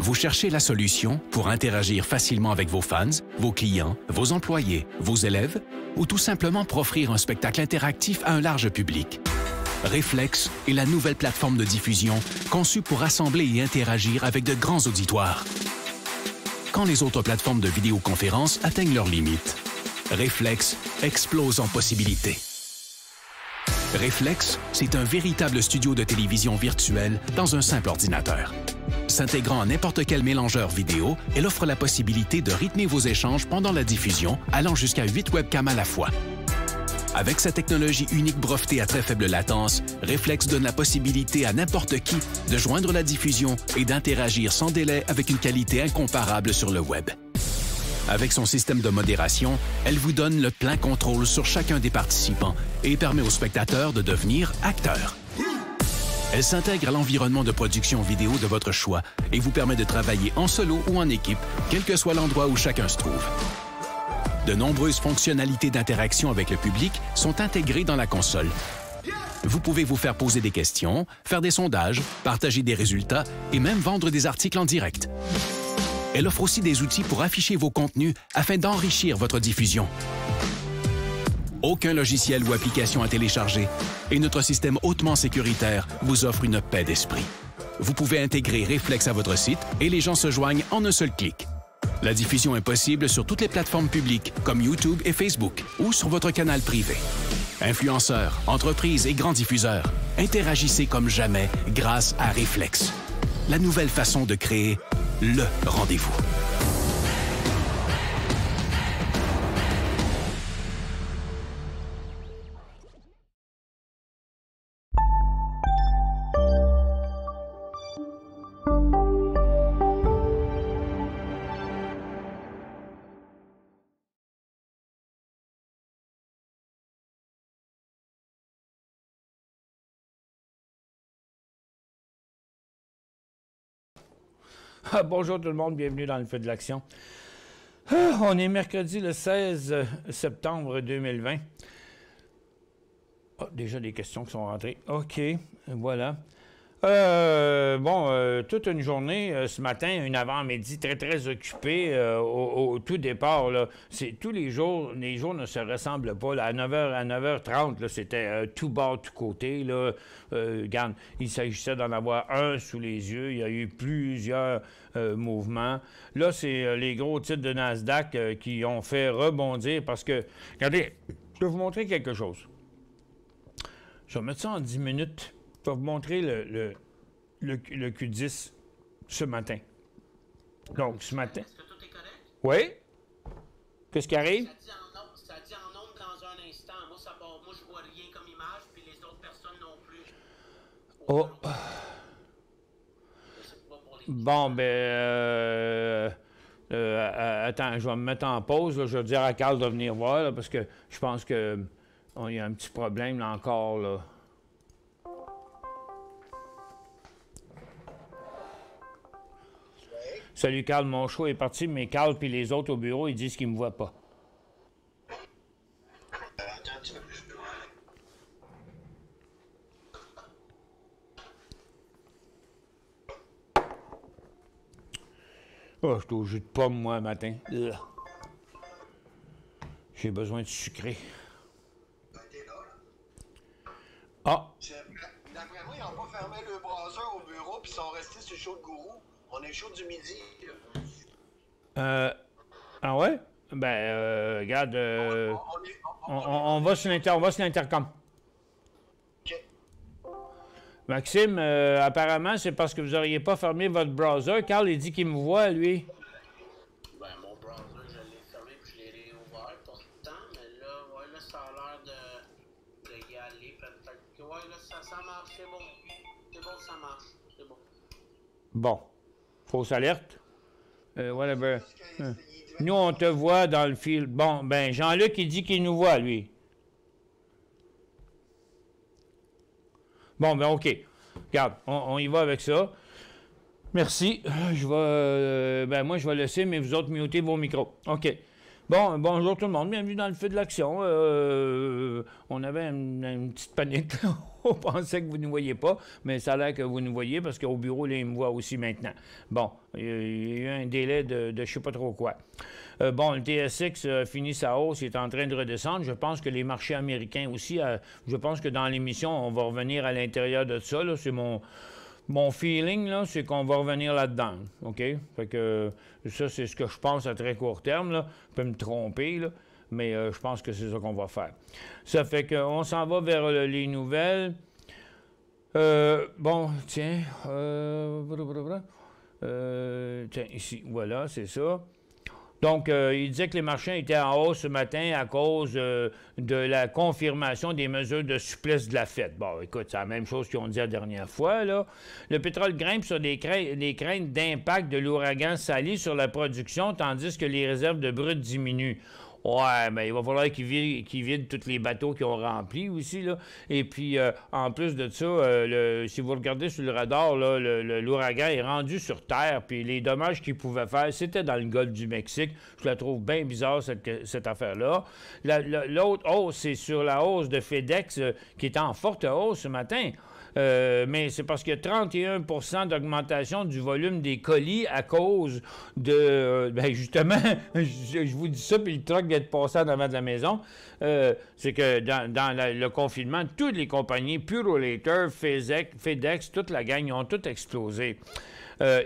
Vous cherchez la solution pour interagir facilement avec vos fans, vos clients, vos employés, vos élèves ou tout simplement pour offrir un spectacle interactif à un large public. Reflex est la nouvelle plateforme de diffusion conçue pour rassembler et interagir avec de grands auditoires. Quand les autres plateformes de vidéoconférence atteignent leurs limites, Reflex explose en possibilités. Reflex, c'est un véritable studio de télévision virtuel dans un simple ordinateur. S'intégrant à n'importe quel mélangeur vidéo, elle offre la possibilité de rythmer vos échanges pendant la diffusion, allant jusqu'à 8 webcams à la fois. Avec sa technologie unique brevetée à très faible latence, Reflex donne la possibilité à n'importe qui de joindre la diffusion et d'interagir sans délai avec une qualité incomparable sur le web. Avec son système de modération, elle vous donne le plein contrôle sur chacun des participants et permet aux spectateurs de devenir acteurs. Elle s'intègre à l'environnement de production vidéo de votre choix et vous permet de travailler en solo ou en équipe, quel que soit l'endroit où chacun se trouve. De nombreuses fonctionnalités d'interaction avec le public sont intégrées dans la console. Vous pouvez vous faire poser des questions, faire des sondages, partager des résultats et même vendre des articles en direct. Elle offre aussi des outils pour afficher vos contenus afin d'enrichir votre diffusion. Aucun logiciel ou application à télécharger et notre système hautement sécuritaire vous offre une paix d'esprit. Vous pouvez intégrer Reflex à votre site et les gens se joignent en un seul clic. La diffusion est possible sur toutes les plateformes publiques comme YouTube et Facebook ou sur votre canal privé. Influenceurs, entreprises et grands diffuseurs, interagissez comme jamais grâce à Reflex. La nouvelle façon de créer le rendez-vous. Bonjour tout le monde, bienvenue dans le feu de l'action. On est mercredi le 16 septembre 2020. Déjà des questions qui sont rentrées. OK, voilà. Toute une journée ce matin, une avant-midi très occupée au tout départ. Là, tous les jours ne se ressemblent pas. Là, à 9h30, c'était tout bas, tout côté. Là, regarde, il s'agissait d'en avoir un sous les yeux. Il y a eu plusieurs mouvements. Là, c'est les gros titres de Nasdaq qui ont fait rebondir parce que, regardez, je vais vous montrer quelque chose. Je vais mettre ça en 10 minutes. Je vais vous montrer le Q10 ce matin. Donc, ce matin... Est-ce que tout est correct? Oui? Qu'est-ce qui arrive? Ça dit en ondes dans un instant. Moi, je vois rien comme image, puis les autres personnes non plus. Oh! Bon, attends, je vais me mettre en pause. Là. Je vais dire à Carl de venir voir, là, parce que je pense qu'il y a un petit problème là encore, là. Salut Carl, mon show est parti, mais Carl puis les autres au bureau, ils disent qu'ils ne me voient pas. Oh, je suis au jus de pomme, moi, un matin. J'ai besoin de sucré. Ah! D'après moi, ils n'ont pas fermé le browser au bureau puis ils sont restés sur le show de gourou. On est chaud du midi. Ah ouais? Regarde, on va sur l'intercom. OK. Maxime, apparemment, c'est parce que vous n'auriez pas fermé votre browser. Carl, il dit qu'il me voit, lui. Mon browser, je l'ai fermé puis je l'ai réouvert pourtant, mais là, ça a l'air de y aller. Peut-être que, là, ça marche, c'est bon. C'est bon, ça marche. C'est bon. Bon. Fausse alerte. Whatever. Nous, on te voit dans le fil. Bon, Jean-Luc, il dit qu'il nous voit, lui. Bon, OK. Regarde, on y va avec ça. Merci. Je vais... moi, je vais laisser, mais vous autres, mutez vos micros. OK. Bon, bonjour tout le monde, bienvenue dans le feu de l'action. On avait une petite panique, on pensait que vous ne nous voyiez pas, mais ça a l'air que vous nous voyez parce qu'au bureau, là, ils me voient aussi maintenant. Bon, il y a eu un délai de je ne sais pas trop quoi. Bon, le TSX finit sa hausse, il est en train de redescendre. Je pense que les marchés américains aussi, je pense que dans l'émission, on va revenir à l'intérieur de ça. C'est mon feeling, là, c'est qu'on va revenir là-dedans, OK? Fait que ça, c'est ce que je pense à très court terme, là. Je peux me tromper, là, mais je pense que c'est ça qu'on va faire. Ça fait qu'on s'en va vers les nouvelles. Bon, tiens. Tiens, ici, voilà, c'est ça. Donc, il disait que les marchés étaient en hausse ce matin à cause de la confirmation des mesures de souplesse de la Fed. Bon, écoute, c'est la même chose qu'ils ont dit la dernière fois, là. Le pétrole grimpe sur des craintes d'impact de l'ouragan Sally sur la production, tandis que les réserves de brut diminuent. Ouais, mais il va falloir qu'ils vident tous les bateaux qu'ils ont remplis aussi, là. Et puis, en plus de ça, si vous regardez sur le radar, là, l'ouragan est rendu sur Terre, puis les dommages qu'il pouvait faire, c'était dans le golfe du Mexique. Je la trouve bien bizarre, cette affaire-là. L'autre hausse, c'est sur la hausse de FedEx, qui est en forte hausse ce matin. Mais c'est parce qu'il y a 31 d'augmentation du volume des colis à cause de... ben justement, je vous dis ça, puis le truck vient de passer en avant de la maison. C'est que dans le confinement, toutes les compagnies, Purolator, FedEx, toute la gang, ils ont toutes explosé.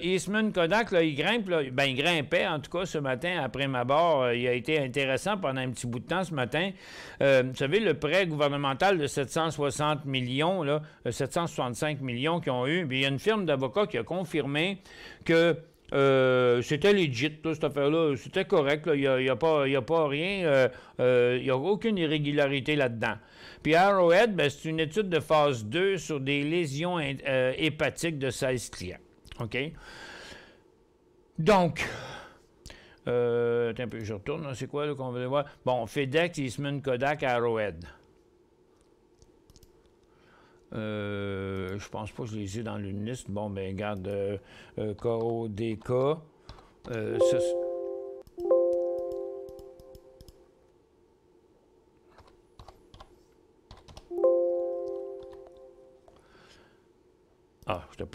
Eastman Kodak, là, il grimpe, là, ben, il grimpait en tout cas ce matin après ma barre. Il a été intéressant pendant un petit bout de temps ce matin. Vous savez, le prêt gouvernemental de 760 millions, là, 765 millions qu'ils ont eu, bien, il y a une firme d'avocats qui a confirmé que c'était legit, là, cette affaire-là. C'était correct. Là. Il n'y a pas rien. Il n'y a aucune irrégularité là-dedans. Puis Arrowhead, ben, c'est une étude de phase 2 sur des lésions hépatiques de 16 clients. OK? Donc, attends un peu, je retourne. C'est quoi qu'on veut voir? Bon, FedEx, Eastman, Kodak, Arrowhead. Je pense pas que je les ai dans une liste. Bon, ben, regarde, KODK. Ça, j'étais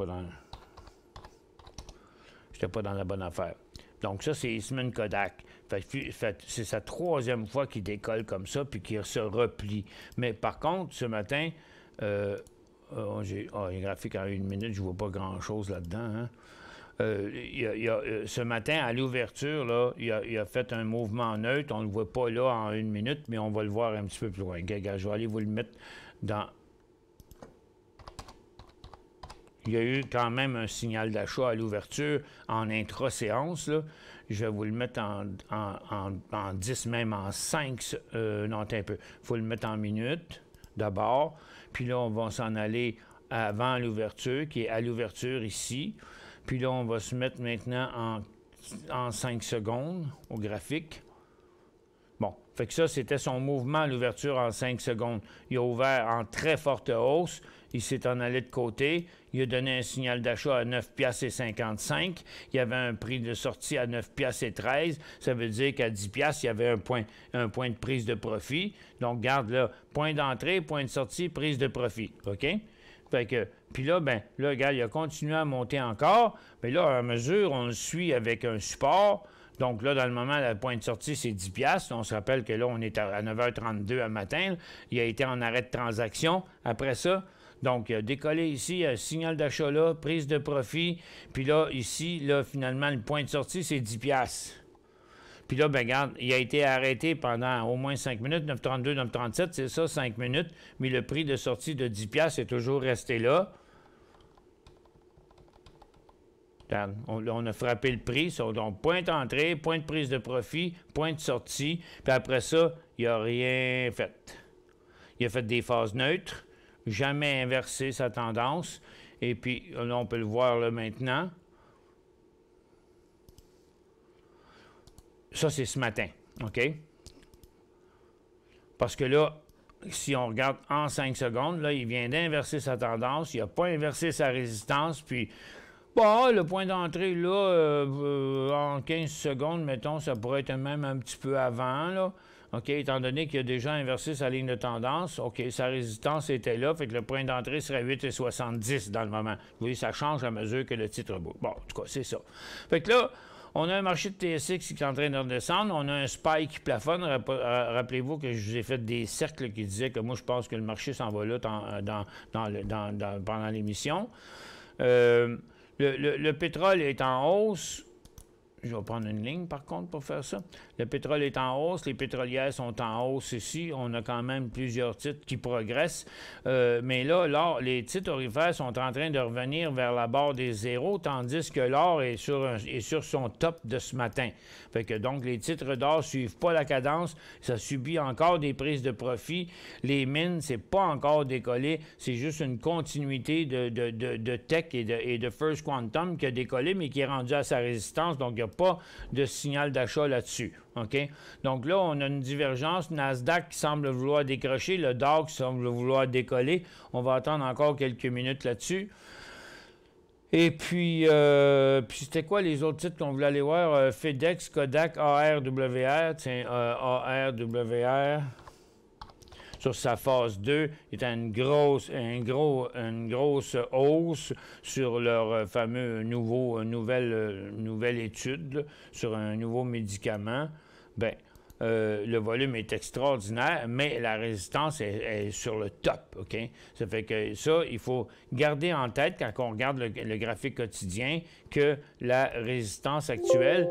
pas dans la bonne affaire. Donc, ça, c'est Eastman Kodak. C'est sa troisième fois qu'il décolle comme ça, puis qu'il se replie. Mais par contre, ce matin, j'ai un graphique en 1 minute, je vois pas grand-chose là-dedans. Hein? Ce matin, à l'ouverture, là, il a fait un mouvement neutre. On ne le voit pas là en 1 minute, mais on va le voir un petit peu plus loin. Je vais aller vous le mettre dans... Il y a eu quand même un signal d'achat à l'ouverture en intra-séance. Là. Je vais vous le mettre en 10, même en 5. Non, attends un peu. Il faut le mettre en minutes d'abord. Puis là, on va s'en aller avant l'ouverture, qui est à l'ouverture ici. Puis là, on va se mettre maintenant en 5 secondes au graphique. Bon, fait que ça, c'était son mouvement à l'ouverture en 5 secondes. Il a ouvert en très forte hausse. Il s'est en allé de côté. Il a donné un signal d'achat à 9,55 $. Il y avait un prix de sortie à 9,13 $. Ça veut dire qu'à 10 $, il y avait un point de prise de profit. Donc, regarde là, point d'entrée, point de sortie, prise de profit. OK? Fait que, puis là, ben, là, regarde, il a continué à monter encore. Mais là, à mesure, on le suit avec un support. Donc là, dans le moment, le point de sortie, c'est 10 $. On se rappelle que là, on est à 9h32 à matin. Il a été en arrêt de transaction. Après ça, donc, il a décollé ici, signal d'achat là, prise de profit. Puis là, ici, là, finalement, le point de sortie, c'est 10 $. Puis là, ben regarde, il a été arrêté pendant au moins 5 minutes, 9,32, 9,37, c'est ça, 5 minutes. Mais le prix de sortie de 10 $ est toujours resté là. Regarde, on a frappé le prix. Donc, point d'entrée, point de prise de profit, point de sortie. Puis après ça, il n'a rien fait. Il a fait des phases neutres. Jamais inversé sa tendance. Et puis, là, on peut le voir là maintenant. Ça, c'est ce matin, OK? Parce que là, si on regarde en 5 secondes, là, il vient d'inverser sa tendance. Il n'a pas inversé sa résistance. Puis, Bon, le point d'entrée, là, en 15 secondes, mettons, ça pourrait être même un petit peu avant, là. OK, étant donné qu'il a déjà inversé sa ligne de tendance, OK, sa résistance était là, fait que le point d'entrée serait 8,70 dans le moment. Vous voyez, ça change à mesure que le titre bouge. Bon, en tout cas, c'est ça. Fait que là, on a un marché de TSX qui est en train de redescendre, on a un SPY qui plafonne. Rappelez-vous que je vous ai fait des cercles qui disaient que moi, je pense que le marché s'en va là pendant l'émission. Le pétrole est en hausse. Je vais prendre une ligne, par contre, pour faire ça. Le pétrole est en hausse, les pétrolières sont en hausse ici. On a quand même plusieurs titres qui progressent. Mais là, les titres aurifères sont en train de revenir vers la barre des zéros, tandis que l'or est sur son top de ce matin. Fait que donc, les titres d'or ne suivent pas la cadence. Ça subit encore des prises de profit. Les mines, c'est pas encore décollé. C'est juste une continuité de tech et de First Quantum qui a décollé, mais qui est rendu à sa résistance. Donc, il n'y a pas de signal d'achat là-dessus. OK? Donc là, on a une divergence. Nasdaq qui semble vouloir décrocher, le Dow qui semble vouloir décoller. On va attendre encore quelques minutes là-dessus. Et puis c'était quoi les autres titres qu'on voulait aller voir? FedEx, Kodak, ARWR. Tiens, ARWR, sur sa phase 2, est à une grosse hausse sur leur fameux nouvelle étude là, sur un nouveau médicament. Bien, le volume est extraordinaire, mais la résistance est sur le top, OK? Ça fait que ça, il faut garder en tête, quand on regarde le graphique quotidien, que la résistance actuelle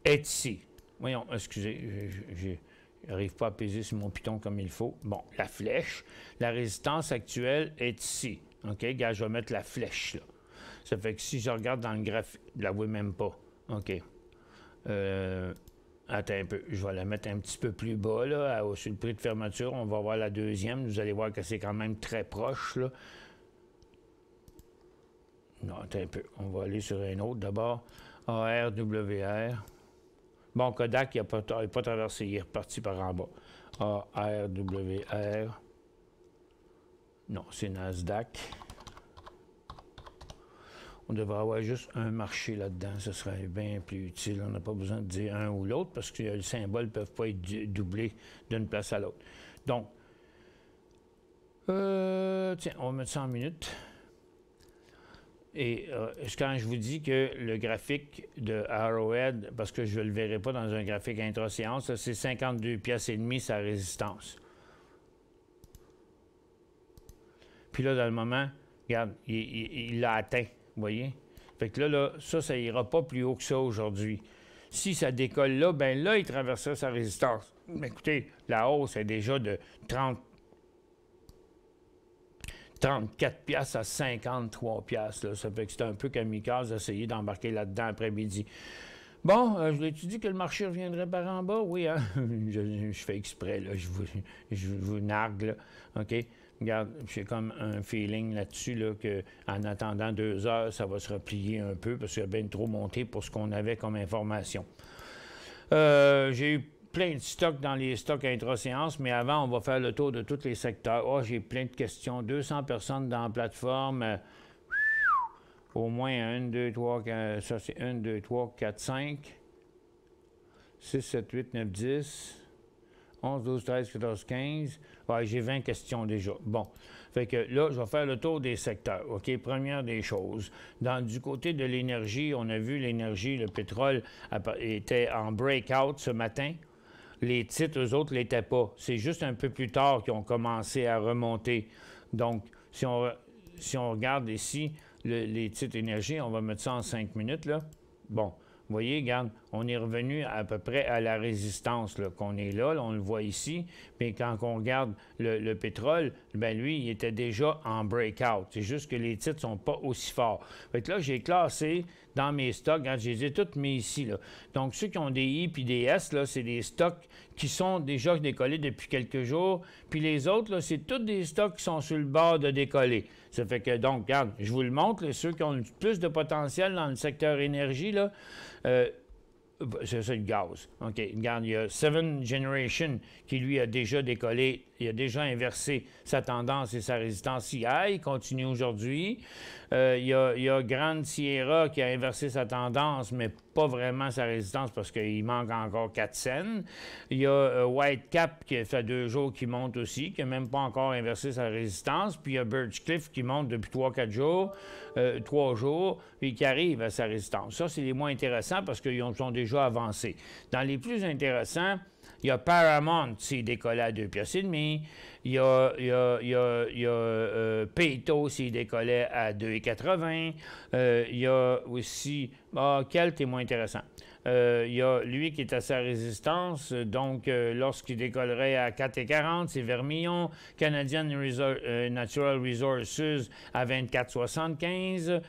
est ici. Voyons, excusez, je n'arrive pas à peser sur mon piton comme il faut. Bon, la flèche, la résistance actuelle est ici. OK? Regarde, je vais mettre la flèche là. Ça fait que si je regarde dans le graphique, je ne la vois même pas. OK. Attends un peu. Je vais la mettre un petit peu plus bas, là, sur le prix de fermeture. On va voir la deuxième. Vous allez voir que c'est quand même très proche, là. Non, attends un peu. On va aller sur un autre d'abord. ARWR. Bon, Kodak, il n'a pas traversé, il est reparti par en bas. ARWR. Non, c'est Nasdaq. On devrait avoir juste un marché là-dedans. Ce serait bien plus utile. On n'a pas besoin de dire un ou l'autre parce que les symboles ne peuvent pas être doublés d'une place à l'autre. Donc, tiens, on va mettre ça en minutes. Et quand je vous dis que le graphique de Arrowhead, parce que je ne le verrai pas dans un graphique intra-séance, c'est 52 piastres et demi sa résistance. Puis là, dans le moment, regarde, il l'a atteint, vous voyez? Fait que là, ça ira pas plus haut que ça aujourd'hui. Si ça décolle là, bien là, il traverserait sa résistance. Mais écoutez, la hausse est déjà de 34 piastres à 53 piastres. Là. Ça fait que c'est un peu kamikaze d'essayer d'embarquer là-dedans après-midi. Bon, je l'ai-tu dit que le marché reviendrait par en bas? Oui, hein? je fais exprès, là. Je vous nargue, là. OK? Regarde, j'ai comme un feeling là-dessus, là, qu'en attendant 2 heures, ça va se replier un peu parce qu'il a bien trop monté pour ce qu'on avait comme information. J'ai eu plein de stocks dans les stocks intra-séance, mais avant, on va faire le tour de tous les secteurs. Oh, j'ai plein de questions. 200 personnes dans la plateforme. Au moins 1, 2, 3, 4, ça c'est 1, 2, 3, 4, 5, 6, 7, 8, 9, 10, 11, 12, 13, 14, 15. Ouais, j'ai 20 questions déjà. Bon. Fait que là, je vais faire le tour des secteurs. OK? Première des choses. Du côté de l'énergie, on a vu l'énergie, le pétrole était en breakout ce matin. Les titres, eux autres, ne l'étaient pas. C'est juste un peu plus tard qu'ils ont commencé à remonter. Donc, si on regarde ici les titres énergie, on va mettre ça en 5 minutes, là. Bon, vous voyez, regarde, on est revenu à peu près à la résistance qu'on est là, on le voit ici. Mais quand on regarde le pétrole, bien lui, il était déjà en breakout. C'est juste que les titres ne sont pas aussi forts. Fait que là, j'ai classé dans mes stocks, regarde, je les ai toutes mis ici, là. Donc, ceux qui ont des I puis des S, là, c'est des stocks qui sont déjà décollés depuis quelques jours. Puis les autres, là, c'est tous des stocks qui sont sur le bord de décoller. Ça fait que, donc, regarde, je vous le montre, là, ceux qui ont le plus de potentiel dans le secteur énergie, là, C'est ça, le gaz. OK. Regarde, il y a Seven Generation qui, lui, a déjà décollé. Il a déjà inversé sa tendance et sa résistance hier. Il continue aujourd'hui. Il y a Grand Sierra qui a inversé sa tendance, mais pas vraiment sa résistance parce qu'il manque encore 4 cents. Il y a Whitecap qui a fait 2 jours qui monte aussi, qui n'a même pas encore inversé sa résistance. Puis il y a Birchcliff qui monte depuis 3-4 jours, 3 jours, puis qui arrive à sa résistance. Ça, c'est les moins intéressants parce qu'ils sont déjà avancés. Dans les plus intéressants, il y a Paramount, c'est décollé à 2,5 piastres. Il y a Peyto, c'est décollé à 2,80. Il y a aussi... Kelt est moins intéressant. Il y a lui qui est à sa résistance, donc lorsqu'il décollerait à 4,40, c'est Vermillon, Canadian Natural Resources à 24,75,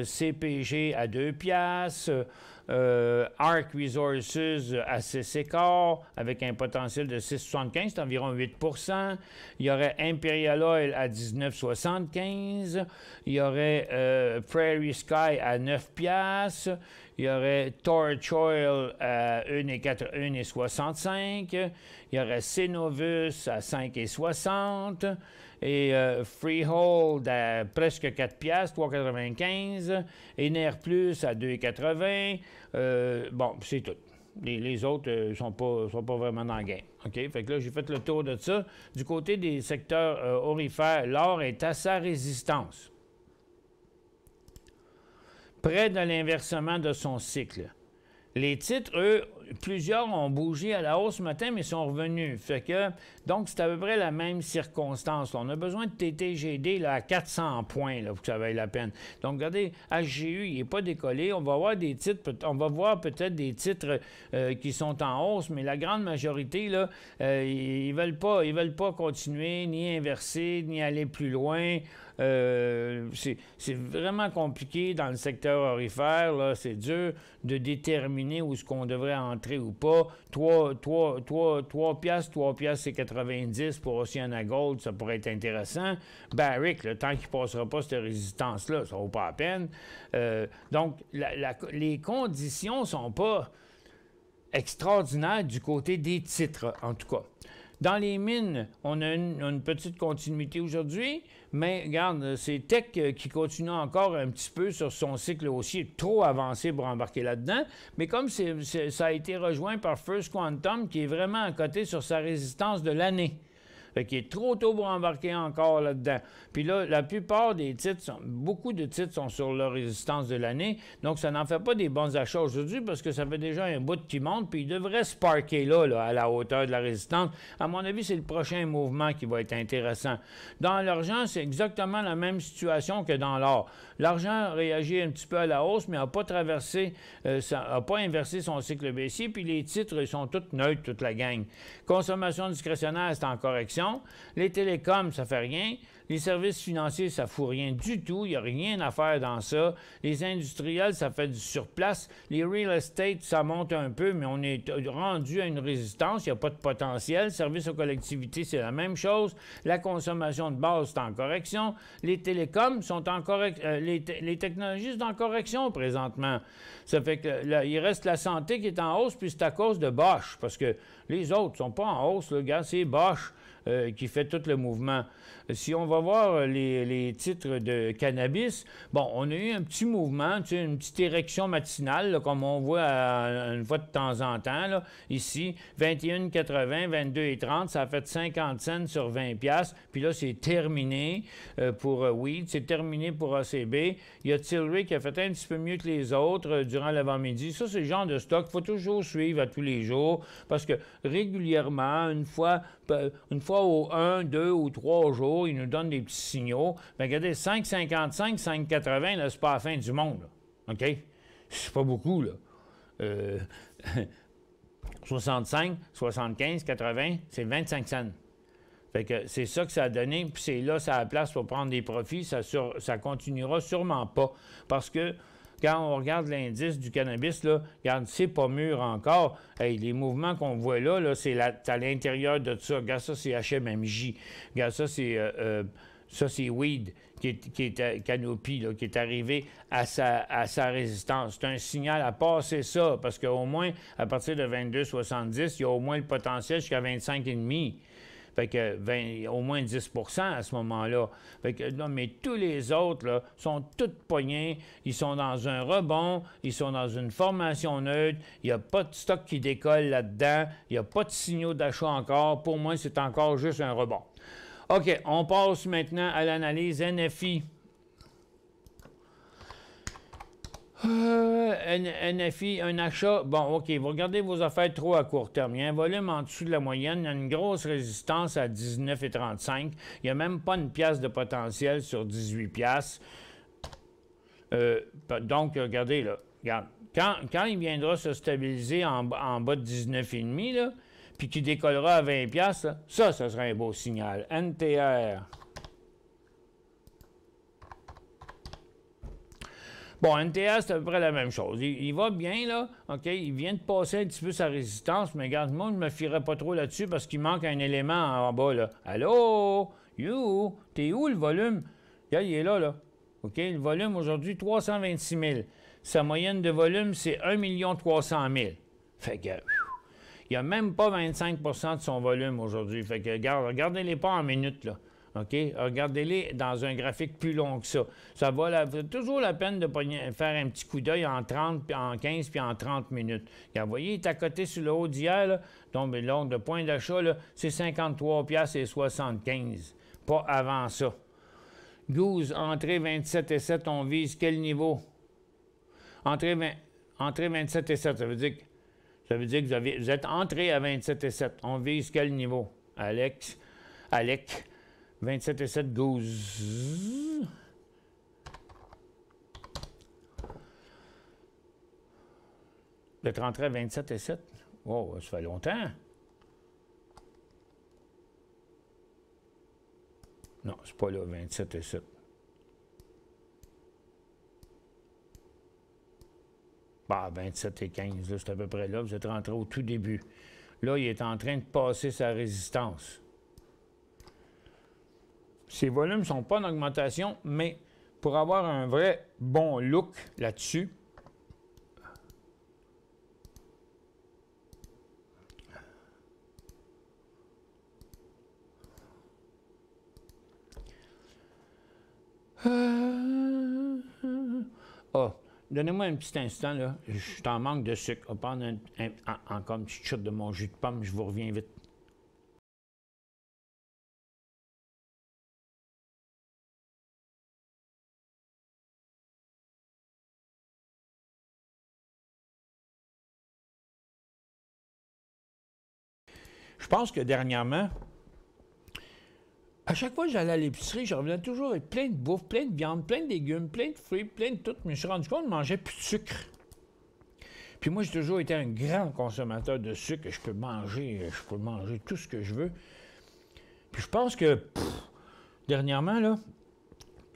CPG à 2 piastres, Arc Resources à 6,15 avec un potentiel de 6,75, c'est environ 8 %. Il y aurait Imperial Oil à 19,75. Il y aurait Prairie Sky à 9 piastres. Il y aurait Torch Oil à 1,65. Il y aurait Cenovus à 5,60. Et Freehold à presque 4 piastres, 3,95. Ener Plus à 2,80. Bon, c'est tout. Les autres ne sont pas vraiment dans le game. OK? Fait que là, j'ai fait le tour de ça. Du côté des secteurs aurifères, l'or est à sa résistance. Près de l'inversement de son cycle. Les titres, eux, plusieurs ont bougé à la hausse ce matin, mais sont revenus. Fait que, donc, c'est à peu près la même circonstance. On a besoin de TTGD là, à 400 points là, pour que ça vaille la peine. Donc, regardez, HGU, il n'est pas décollé. On va voir des titres, on va voir peut-être des titres qui sont en hausse, mais la grande majorité, là, ils veulent pas continuer, ni inverser, ni aller plus loin. C'est vraiment compliqué dans le secteur aurifère. Là. C'est dur de déterminer où est-ce qu'on devrait entrer ou pas. 3 piastres, c'est 90 pour Oceana Gold, ça pourrait être intéressant. Barrick, le temps qu'il ne passera pas cette résistance-là, ça ne vaut pas la peine. Donc, les conditions ne sont pas extraordinaires du côté des titres, en tout cas. Dans les mines, on a une petite continuité aujourd'hui, mais regarde, c'est Teck qui continue encore un petit peu sur son cycle haussier, trop avancé pour embarquer là-dedans, mais comme ça a été rejoint par First Quantum, qui est vraiment à côté sur sa résistance de l'année. Fait qu'il est trop tôt pour embarquer encore là-dedans. Puis là, la plupart des titres, beaucoup de titres sont sur leur résistance de l'année, donc ça n'en fait pas des bons achats aujourd'hui parce que ça fait déjà un bout qui monte, puis il devrait sparker là, à la hauteur de la résistance. À mon avis, c'est le prochain mouvement qui va être intéressant. Dans l'argent, c'est exactement la même situation que dans l'or. L'argent réagit un petit peu à la hausse, mais n'a pas traversé, n'a pas inversé son cycle baissier, puis les titres ils sont tous neutres, toute la gang. Consommation discrétionnaire, c'est en correction. Les télécoms, ça fait rien. Les services financiers, ça ne fout rien du tout. Il n'y a rien à faire dans ça. Les industriels, ça fait du surplace. Les real estate, ça monte un peu, mais on est rendu à une résistance. Il n'y a pas de potentiel. Services aux collectivités, c'est la même chose. La consommation de base, c'est en correction. Les télécoms sont en correction. Les technologies sont en correction présentement. Ça fait que là, il reste la santé qui est en hausse, puis c'est à cause de Bosch, parce que les autres ne sont pas en hausse. Le gars, c'est Bosch qui fait tout le mouvement. Si on va voir les titres de cannabis, bon, on a eu un petit mouvement, tu sais, une petite érection matinale, là, comme on voit une fois de temps en temps, là, ici, 21,80, 22,30, ça a fait 50 cents sur 20 piastres, puis là, c'est terminé pour Weed, c'est terminé pour ACB. Il y a Tilray qui a fait un petit peu mieux que les autres durant l'avant-midi. Ça, c'est le genre de stock qu'il faut toujours suivre à tous les jours, parce que régulièrement, une fois aux 1, 2 ou 3 jours, ils nous donnent des petits signaux. Bien, regardez, 5,55, 5,80, là, c'est pas la fin du monde. Là. OK? C'est pas beaucoup, là. 65, 75, 80, c'est 25 cents. Fait que c'est ça que ça a donné, puis c'est là, ça a la place pour prendre des profits. Ça continuera sûrement pas. Parce que quand on regarde l'indice du cannabis, là, regarde, c'est pas mûr encore. Hey, les mouvements qu'on voit là c'est à l'intérieur de ça. Regarde ça, c'est HMMJ. Regarde ça, c'est Ça, c'est Weed qui est Canopy, là, qui est arrivé à sa résistance. C'est un signal à passer ça, parce qu'au moins, à partir de 22,70, il y a au moins le potentiel jusqu'à 25,5. Fait que au moins 10 à ce moment-là. Fait que, non, mais tous les autres là, sont tous pognés. Ils sont dans un rebond. Ils sont dans une formation neutre. Il n'y a pas de stock qui décolle là-dedans. Il n'y a pas de signaux d'achat encore. Pour moi, c'est encore juste un rebond. OK, on passe maintenant à l'analyse NFI. NFI, un achat, bon, OK, vous regardez vos affaires trop à court terme. Il y a un volume en dessous de la moyenne, il y a une grosse résistance à 19,35. Il n'y a même pas une pièce de potentiel sur 18 piastres. Donc, regardez, là, regarde, quand il viendra se stabiliser en bas de 19,5, là, puis qu'il décollera à 20 piastres, là, ça sera un beau signal. NTR. Bon, NTR, c'est à peu près la même chose. Il va bien, là, OK? Il vient de passer un petit peu sa résistance, mais regarde, moi, je ne me fierais pas trop là-dessus parce qu'il manque un élément en bas, là. Allô? You? T'es où, le volume? Regarde, il est là, là. OK? Le volume, aujourd'hui, 326 000. Sa moyenne de volume, c'est 1 300 000. Fait que... il n'y a même pas 25 de son volume aujourd'hui. Fait que, regardez-les pas en minutes, là. OK? Regardez-les dans un graphique plus long que ça. Ça vaut toujours la peine de faire un petit coup d'œil en 30, puis en 15, puis en 30 minutes. Vous voyez, il est à côté sur le haut d'hier, là. Donc, le point d'achat, là, c'est 53,75 $. Pas avant ça. Goose, entrée 27,7, on vise quel niveau? Entrée 27,7, ça veut dire que vous êtes entré à 27,7. On vise quel niveau? Alec, 27,7 Goose. Vous êtes rentré à 27,7? Oh, ça fait longtemps. Non, c'est pas là, 27,7. Bah, 27,15, c'est à peu près là. Vous êtes rentré au tout début. Là, il est en train de passer sa résistance. Ses volumes ne sont pas en augmentation, mais pour avoir un vrai bon look là-dessus, donnez-moi un petit instant, là. Je t'en manque de sucre. On va prendre encore une petite chute de mon jus de pomme. Je vous reviens vite. Je pense que dernièrement, à chaque fois que j'allais à l'épicerie, je revenais toujours avec plein de bouffe, plein de viande, plein de légumes, plein de fruits, plein de tout. Mais je me suis rendu compte que je ne mangeais plus de sucre. Puis moi, j'ai toujours été un grand consommateur de sucre. Je peux manger tout ce que je veux. Puis je pense que, dernièrement, là,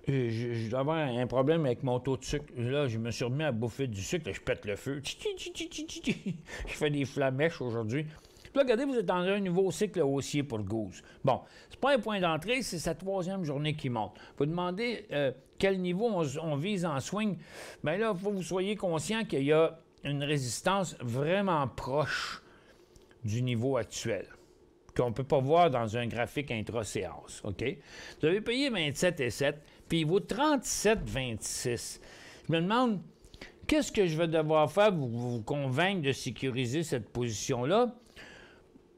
je dois avoir un problème avec mon taux de sucre. Là, je me suis remis à bouffer du sucre. Là, je pète le feu. Je fais des flamèches aujourd'hui. Là, regardez, vous êtes dans un nouveau cycle haussier pour Goose. Bon, c'est pas un point d'entrée, c'est sa troisième journée qui monte. Vous demandez quel niveau on vise en swing. Bien là, il faut que vous soyez conscient qu'il y a une résistance vraiment proche du niveau actuel, qu'on ne peut pas voir dans un graphique intra-séance. OK? Vous avez payé 27,7, puis il vaut 37,26. Je me demande, qu'est-ce que je vais devoir faire pour vous convaincre de sécuriser cette position-là?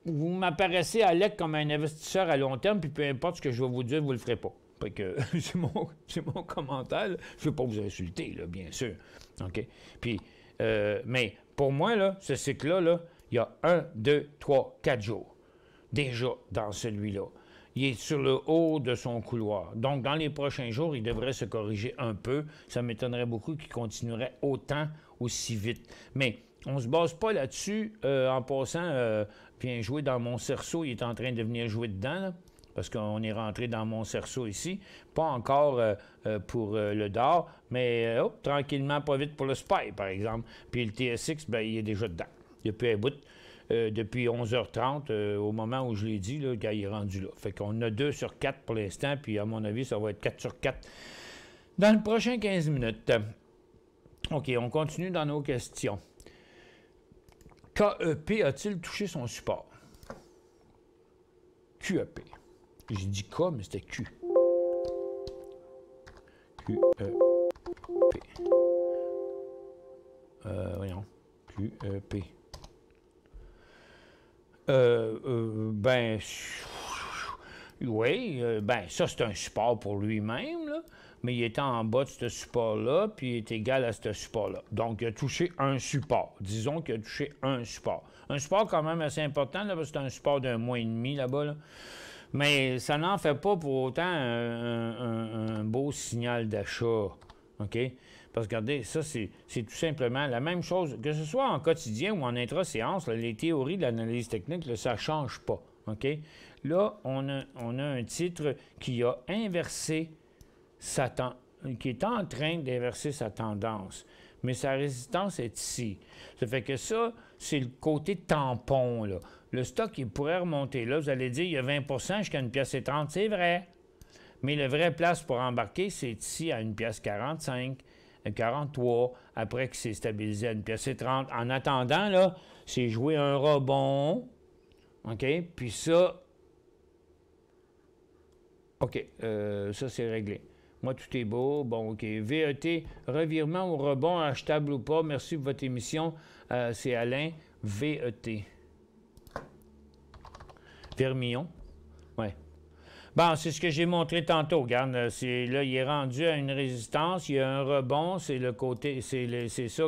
Vous m'apparaissez à l'EC comme un investisseur à long terme, puis peu importe ce que je vais vous dire, vous ne le ferez pas. Fait que c'est mon commentaire. Là. Je ne veux pas vous insulter, là, bien sûr. OK? Puis, mais pour moi, là, ce cycle-là, là, il y a 1, 2, 3, 4 jours. Déjà dans celui-là. Il est sur le haut de son couloir. Donc, dans les prochains jours, il devrait se corriger un peu. Ça m'étonnerait beaucoup qu'il continuerait aussi vite. Mais on ne se base pas là-dessus en passant... Vient jouer dans mon cerceau, il est en train de venir jouer dedans, là, parce qu'on est rentré dans mon cerceau ici. Pas encore pour le DOR, mais tranquillement, pas vite pour le SPY, par exemple. Puis le TSX, bien, il est déjà dedans. Il n'y a plus un bout. depuis 11h30, au moment où je l'ai dit, là, quand il est rendu là. Fait qu'on a 2 sur 4 pour l'instant, puis à mon avis, ça va être 4 sur 4 dans le prochain 15 minutes. OK, on continue dans nos questions. KEP a-t-il touché son support? QEP. J'ai dit K, mais c'était Q. QEP. Voyons. QEP. Ben, oui, ben, ça, c'est un support pour lui-même, là, mais il était en bas de ce support-là, puis il est égal à ce support-là. Donc, il a touché un support. Disons qu'il a touché un support. Un support quand même assez important, là, parce que c'est un support d'1,5 mois là-bas, là. Mais ça n'en fait pas pour autant un beau signal d'achat, OK? Parce que, regardez, ça, c'est tout simplement la même chose, que ce soit en quotidien ou en intra-séance, là, les théories de l'analyse technique, là, ça ne change pas, OK? Là, on a un titre qui a inversé qui est en train d'inverser sa tendance, mais sa résistance est ici. Ça fait que ça, c'est le côté tampon, là. Le stock, il pourrait remonter là. Vous allez dire, il y a 20 jusqu'à 1,30 $, c'est vrai. Mais le vrai place pour embarquer, c'est ici à 1,45 $, 43 $, après que c'est stabilisé à 1,30 $. En attendant, là, c'est jouer un rebond. OK? Puis ça, OK, ça, c'est réglé. Moi, tout est beau. Bon, OK. VET, revirement ou rebond, achetable ou pas. Merci pour votre émission. C'est Alain, VET. Vermillon. Oui. Bon, c'est ce que j'ai montré tantôt. Regarde, là, il est rendu à une résistance, il y a un rebond, c'est le côté, c'est ça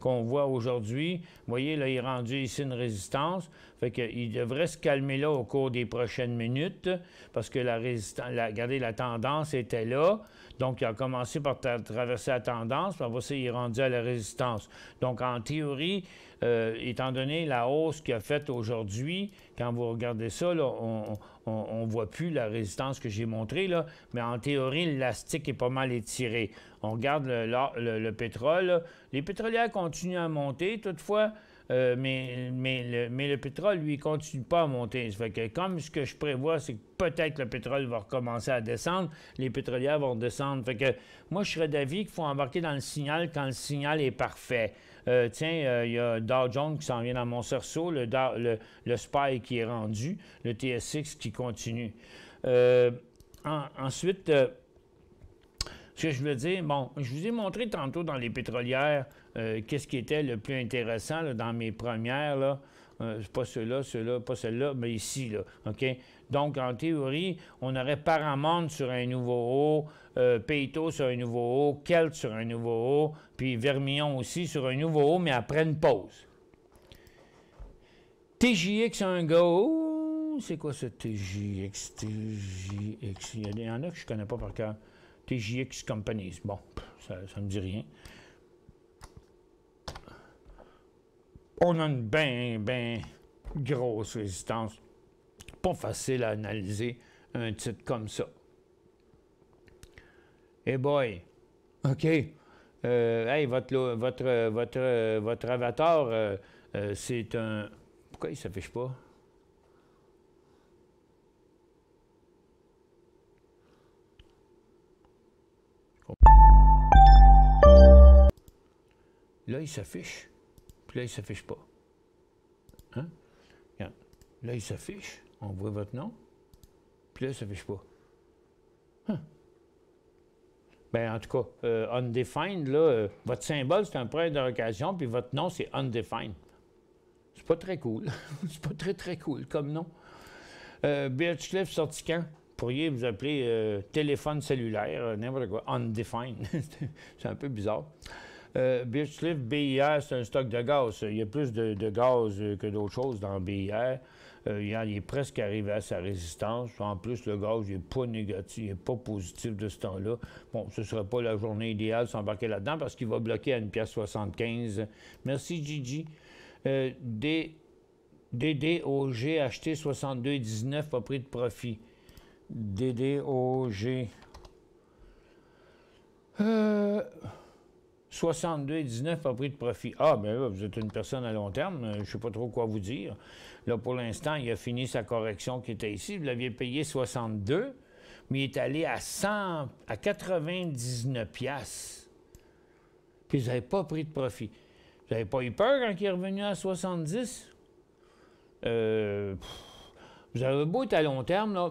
qu'on voit aujourd'hui. Vous voyez, là, il est rendu ici une résistance. Fait qu'il devrait se calmer là au cours des prochaines minutes, parce que regardez, la tendance était là. Donc, il a commencé par traverser la tendance, puis après ça, il est rendu à la résistance. Donc, en théorie, étant donné la hausse qu'il a faite aujourd'hui, quand vous regardez ça, là, on ne voit plus la résistance que j'ai montrée, là, mais en théorie, l'élastique est pas mal étiré. On regarde le pétrole. Là. Les pétrolières continuent à monter, toutefois, mais le pétrole, lui, il continue pas à monter. Ça fait que comme ce que je prévois, c'est que peut-être le pétrole va recommencer à descendre, les pétrolières vont descendre. Fait que moi, je serais d'avis qu'il faut embarquer dans le signal quand le signal est parfait. Tiens, il y a Dow Jones qui s'en vient dans mon cerceau, le SPY qui est rendu, le TSX qui continue. Ensuite, ce que je veux dire, bon, je vous ai montré tantôt dans les pétrolières qu'est-ce qui était le plus intéressant là, dans mes premières, là. Pas ceux-là, pas celle-là, mais ici, là, OK? Donc, en théorie, on aurait Paramount sur un nouveau haut, Peyto sur un nouveau haut, Kelt sur un nouveau haut, puis Vermillon aussi sur un nouveau haut, mais après une pause. TJX, un go. C'est quoi ce TJX? TJX, il y en a que je ne connais pas par cœur. TJX Companies. Bon, ça ne me dit rien. On a une bien grosse résistance. Pas facile à analyser un titre comme ça. Eh boy! OK. Hey, votre avatar, c'est un... Pourquoi il ne s'affiche pas? Là, il s'affiche. Puis là, il ne s'affiche pas. Hein? Regarde. Là, il s'affiche. On voit votre nom. Puis là, il ne s'affiche pas. Hein? Bien, en tout cas, undefined, là, votre symbole, c'est un prêt de occasion, puis votre nom, c'est undefined. C'est pas très cool. C'est pas très cool comme nom. Birchcliff sorti quand? Vous pourriez vous appeler téléphone cellulaire, n'importe quoi. Undefined. C'est un peu bizarre. Birchcliff, BIR, c'est un stock de gaz. Il y a plus de gaz que d'autres choses dans BIR. Il est presque arrivé à sa résistance. En plus, le gaz n'est pas négatif, il n'est pas positif de ce temps-là. Bon, ce ne serait pas la journée idéale de s'embarquer là-dedans parce qu'il va bloquer à 1,75 $. Merci, Gigi. DDOG, acheté 62,19, pas pris de profit. DDOG. 62,19 a pris de profit. Ah, bien là, vous êtes une personne à long terme, je ne sais pas trop quoi vous dire. Là, pour l'instant, il a fini sa correction qui était ici. Vous l'aviez payé 62, mais il est allé à 99 piastres. Puis vous n'avez pas pris de profit. Vous n'avez pas eu peur quand il est revenu à 70? Vous avez beau être à long terme, là,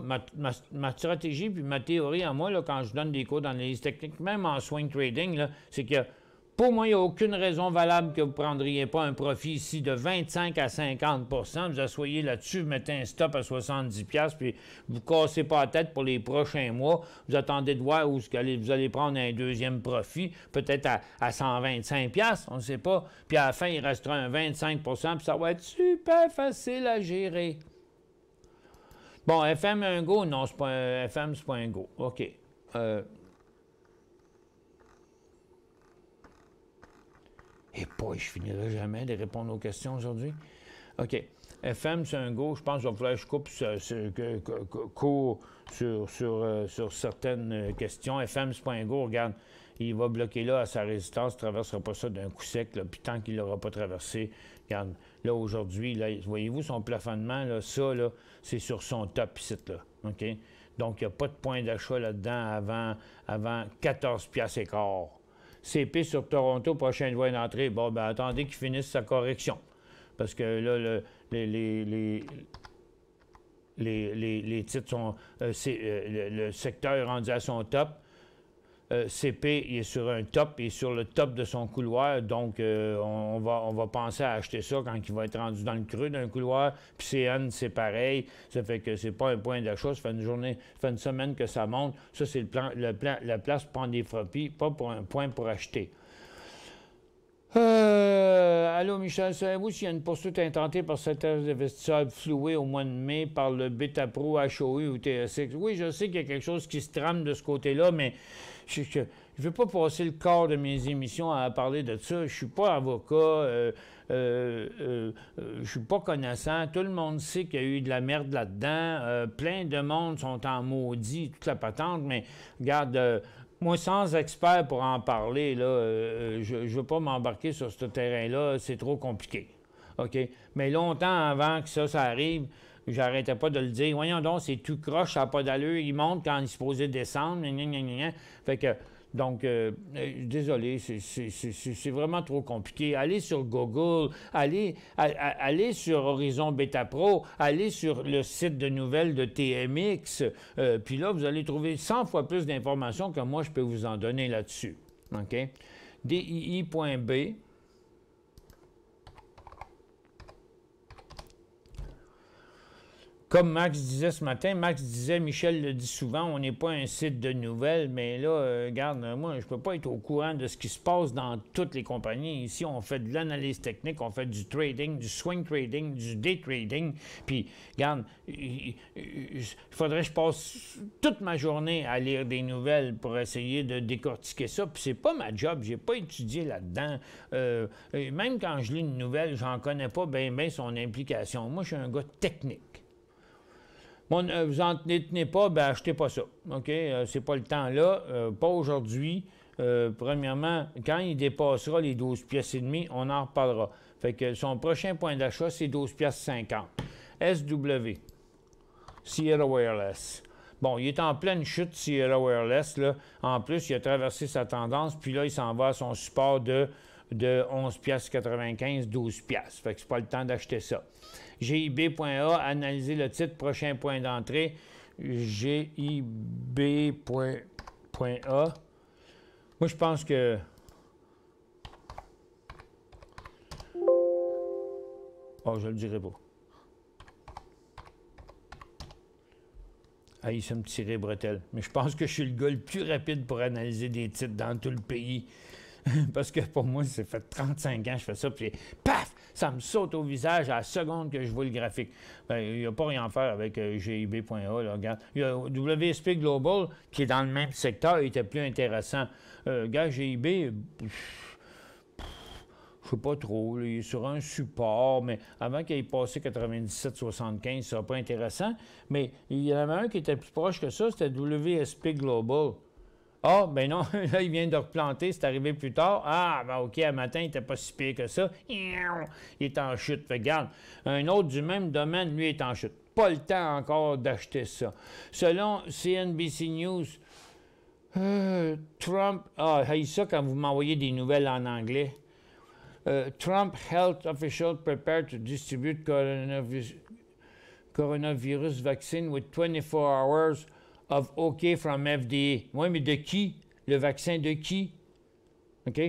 ma stratégie puis ma théorie à moi, là, quand je donne des cours d'analyse technique, même en swing trading, c'est que pour moi, il n'y a aucune raison valable que vous ne prendriez pas un profit ici de 25 à 50 vous asseyez là-dessus, vous mettez un stop à 70$, puis vous ne cassez pas la tête pour les prochains mois. Vous attendez de voir où vous allez prendre un deuxième profit, peut-être à 125$, on ne sait pas. Puis à la fin, il restera un 25 puis ça va être super facile à gérer. Bon, FM un go? Non, c'est pas un FM, c'est pas un go. OK. Et pas, je finirai jamais de répondre aux questions aujourd'hui. OK. FM, c'est un go. Je pense qu'il va falloir que je coupe sur certaines questions. FM, c'est pas un go. Regarde, il va bloquer là à sa résistance. Il ne traversera pas ça d'un coup sec. Là, puis tant qu'il ne l'aura pas traversé, regarde, là, aujourd'hui, là, voyez-vous son plafonnement, là, ça, là, c'est sur son top ici, là. OK? Donc, il n'y a pas de point d'achat là-dedans avant 14 piastres et quart. CP sur Toronto, prochaine voie d'entrée. Bon, ben attendez qu'il finisse sa correction. Parce que là, les titres sont... le secteur est rendu à son top. CP il est sur un top, il est sur le top de son couloir, donc on va penser à acheter ça quand il va être rendu dans le creux d'un couloir. Puis CN, c'est pareil, ça fait que c'est pas un point d'achat, ça fait une semaine que ça monte. Ça, c'est la place pour prendre des profits, pas pour un point pour acheter. Allô, Michel, savez-vous s'il y a une poursuite intentée par certains investisseurs floués au mois de mai par le Beta Pro, HOE ou TSX? Oui, je sais qu'il y a quelque chose qui se trame de ce côté-là, mais je ne veux pas passer le quart de mes émissions à parler de ça. Je ne suis pas avocat, je ne suis pas connaissant. Tout le monde sait qu'il y a eu de la merde là-dedans. Plein de monde sont en maudit, toute la patente, mais regarde... moi, sans expert pour en parler, là, je ne veux pas m'embarquer sur ce terrain-là, c'est trop compliqué. OK? Mais longtemps avant que ça arrive, j'arrêtais pas de le dire. Voyons donc, c'est tout croche, ça n'a pas d'allure. Il monte quand il se posait descendre. Fait que, donc, désolé, c'est vraiment trop compliqué. Allez sur Google, allez sur Horizon Beta Pro, allez sur le site de nouvelles de TMX, puis là, vous allez trouver 100 fois plus d'informations que moi, je peux vous en donner là-dessus. OK? DII.B. Comme Max disait ce matin, Max disait, Michel le dit souvent, on n'est pas un site de nouvelles, mais là, regarde, moi, je ne peux pas être au courant de ce qui se passe dans toutes les compagnies. Ici, on fait de l'analyse technique, on fait du trading, du swing trading, du day trading. Puis, regarde, il faudrait que je passe toute ma journée à lire des nouvelles pour essayer de décortiquer ça. Puis, c'est pas ma job, j'ai pas étudié là-dedans. Même quand je lis une nouvelle, j'en connais pas bien son implication. Moi, je suis un gars technique. Bon, vous n'en tenez pas, ben achetez pas ça. OK? C'est pas le temps là. Pas aujourd'hui. Premièrement, quand il dépassera les 12 pièces et demie, on en reparlera. Fait que son prochain point d'achat, c'est 12 pièces 50. SW. Sierra Wireless. Bon, il est en pleine chute, Sierra Wireless, là. En plus, il a traversé sa tendance, puis là, il s'en va à son support de 11 pièces 95, 12 pièces. Fait que c'est pas le temps d'acheter ça. GIB.A, analyser le titre, prochain point d'entrée. GIB.A. Moi, je pense que... Oh, je le dirai pas. Ah, ça me tirait bretelle. Mais je pense que je suis le gars le plus rapide pour analyser des titres dans tout le pays. Parce que pour moi, ça fait 35 ans que je fais ça, puis paf, ça me saute au visage à la seconde que je vois le graphique. Bien, il n'y a pas rien à faire avec GIB.A. Là, regarde. Il y a WSP Global, qui est dans le même secteur, il était plus intéressant. Regarde, GIB, je sais pas trop, là, il est sur un support, mais avant qu'il ait passé 97,75, ce sera pas intéressant. Mais il y en avait un qui était plus proche que ça, c'était WSP Global. Ah, ben non, là, il vient de replanter, c'est arrivé plus tard. Ah, ben OK, un matin, il n'était pas si pire que ça. Il est en chute. Fait, regarde, un autre du même domaine, lui, est en chute. Pas le temps encore d'acheter ça. Selon CNBC News, Trump... Ah, j'ai ça quand vous m'envoyez des nouvelles en anglais. Trump health official prepared to distribute coronavirus vaccine with 24 hours of OK from FDA. Oui, mais de qui? Le vaccin de qui? OK?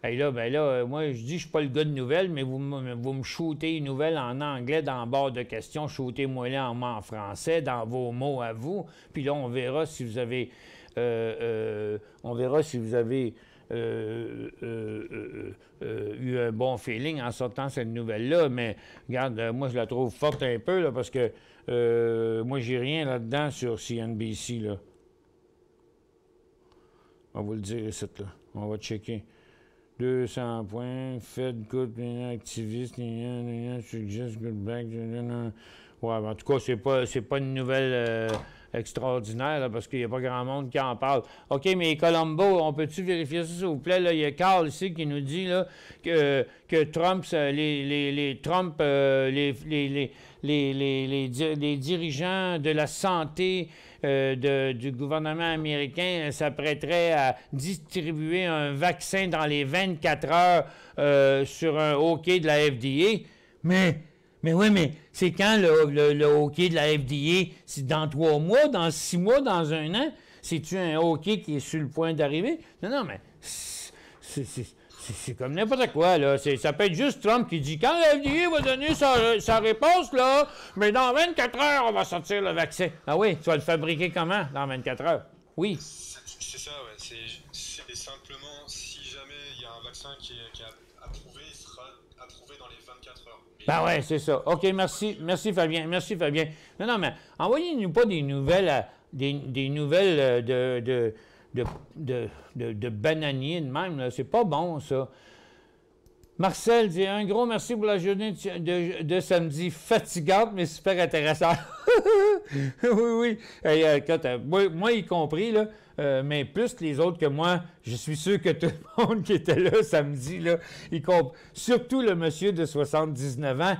Et là, ben là, moi, je dis, je ne suis pas le gars de nouvelles, mais vous me shootez une nouvelle en anglais dans le bord de questions, shootez-moi là en français, dans vos mots à vous, puis là, on verra si vous avez... eu un bon feeling en sortant cette nouvelle-là, mais regarde, moi, je la trouve forte un peu, là, parce que moi, j'ai rien là-dedans sur CNBC, là. On va vous le dire ici, là. On va checker. 200 points, Fed good, activiste, suggest good back. Ouais, en tout cas, c'est pas une nouvelle extraordinaire, là, parce qu'il n'y a pas grand monde qui en parle. OK, mais Colombo, on peut-tu vérifier ça, s'il vous plaît? Là? Il y a Carl ici qui nous dit là, que Trump, les dirigeants de la santé du gouvernement américain s'apprêteraient à distribuer un vaccin dans les 24 heures sur un OK de la FDA. Mais oui, mais c'est quand le OK de la FDA? C'est dans 3 mois, dans 6 mois, dans 1 an? C'est-tu un OK qui est sur le point d'arriver? Non, mais c'est comme n'importe quoi, là. Ça peut être juste Trump qui dit, quand la FDA va donner sa réponse, là, mais dans 24 heures, on va sortir le vaccin. Ah oui, tu vas le fabriquer comment, dans 24 heures? Oui. C'est ça, ouais. C'est simplement, si jamais il y a un vaccin qui est approuvé, il sera approuvé dans les 24 heures. Ben ouais, c'est ça. OK, merci. Merci, Fabien. Merci, Fabien. Non, mais envoyez-nous pas des nouvelles, des nouvelles de bananier de même, là. C'est pas bon, ça. Marcel dit un gros merci pour la journée de samedi fatigante, mais super intéressante. Oui. Et, moi y compris, là, mais plus les autres que moi, je suis sûr que tout le monde qui était là samedi, là, surtout le monsieur de 79 ans,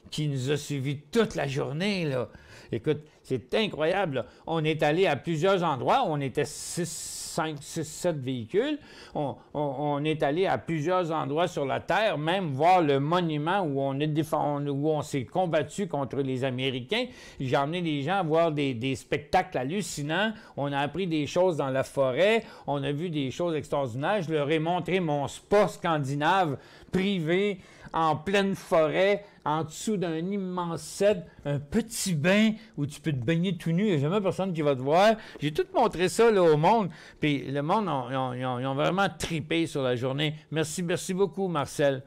qui nous a suivis toute la journée, là. Écoute, c'est incroyable, là. On est allé à plusieurs endroits, on était 5, 6, 7 véhicules. On est allé à plusieurs endroits sur la Terre, même voir le monument où on s'est combattu contre les Américains. J'ai emmené les gens à voir des spectacles hallucinants. On a appris des choses dans la forêt. On a vu des choses extraordinaires. Je leur ai montré mon spa scandinave privé en pleine forêt, en dessous d'un immense cèdre, un petit bain où tu peux te baigner tout nu, il n'y a jamais personne qui va te voir. J'ai tout montré ça là, au monde, puis le monde, ils ont vraiment tripé sur la journée. Merci beaucoup, Marcel.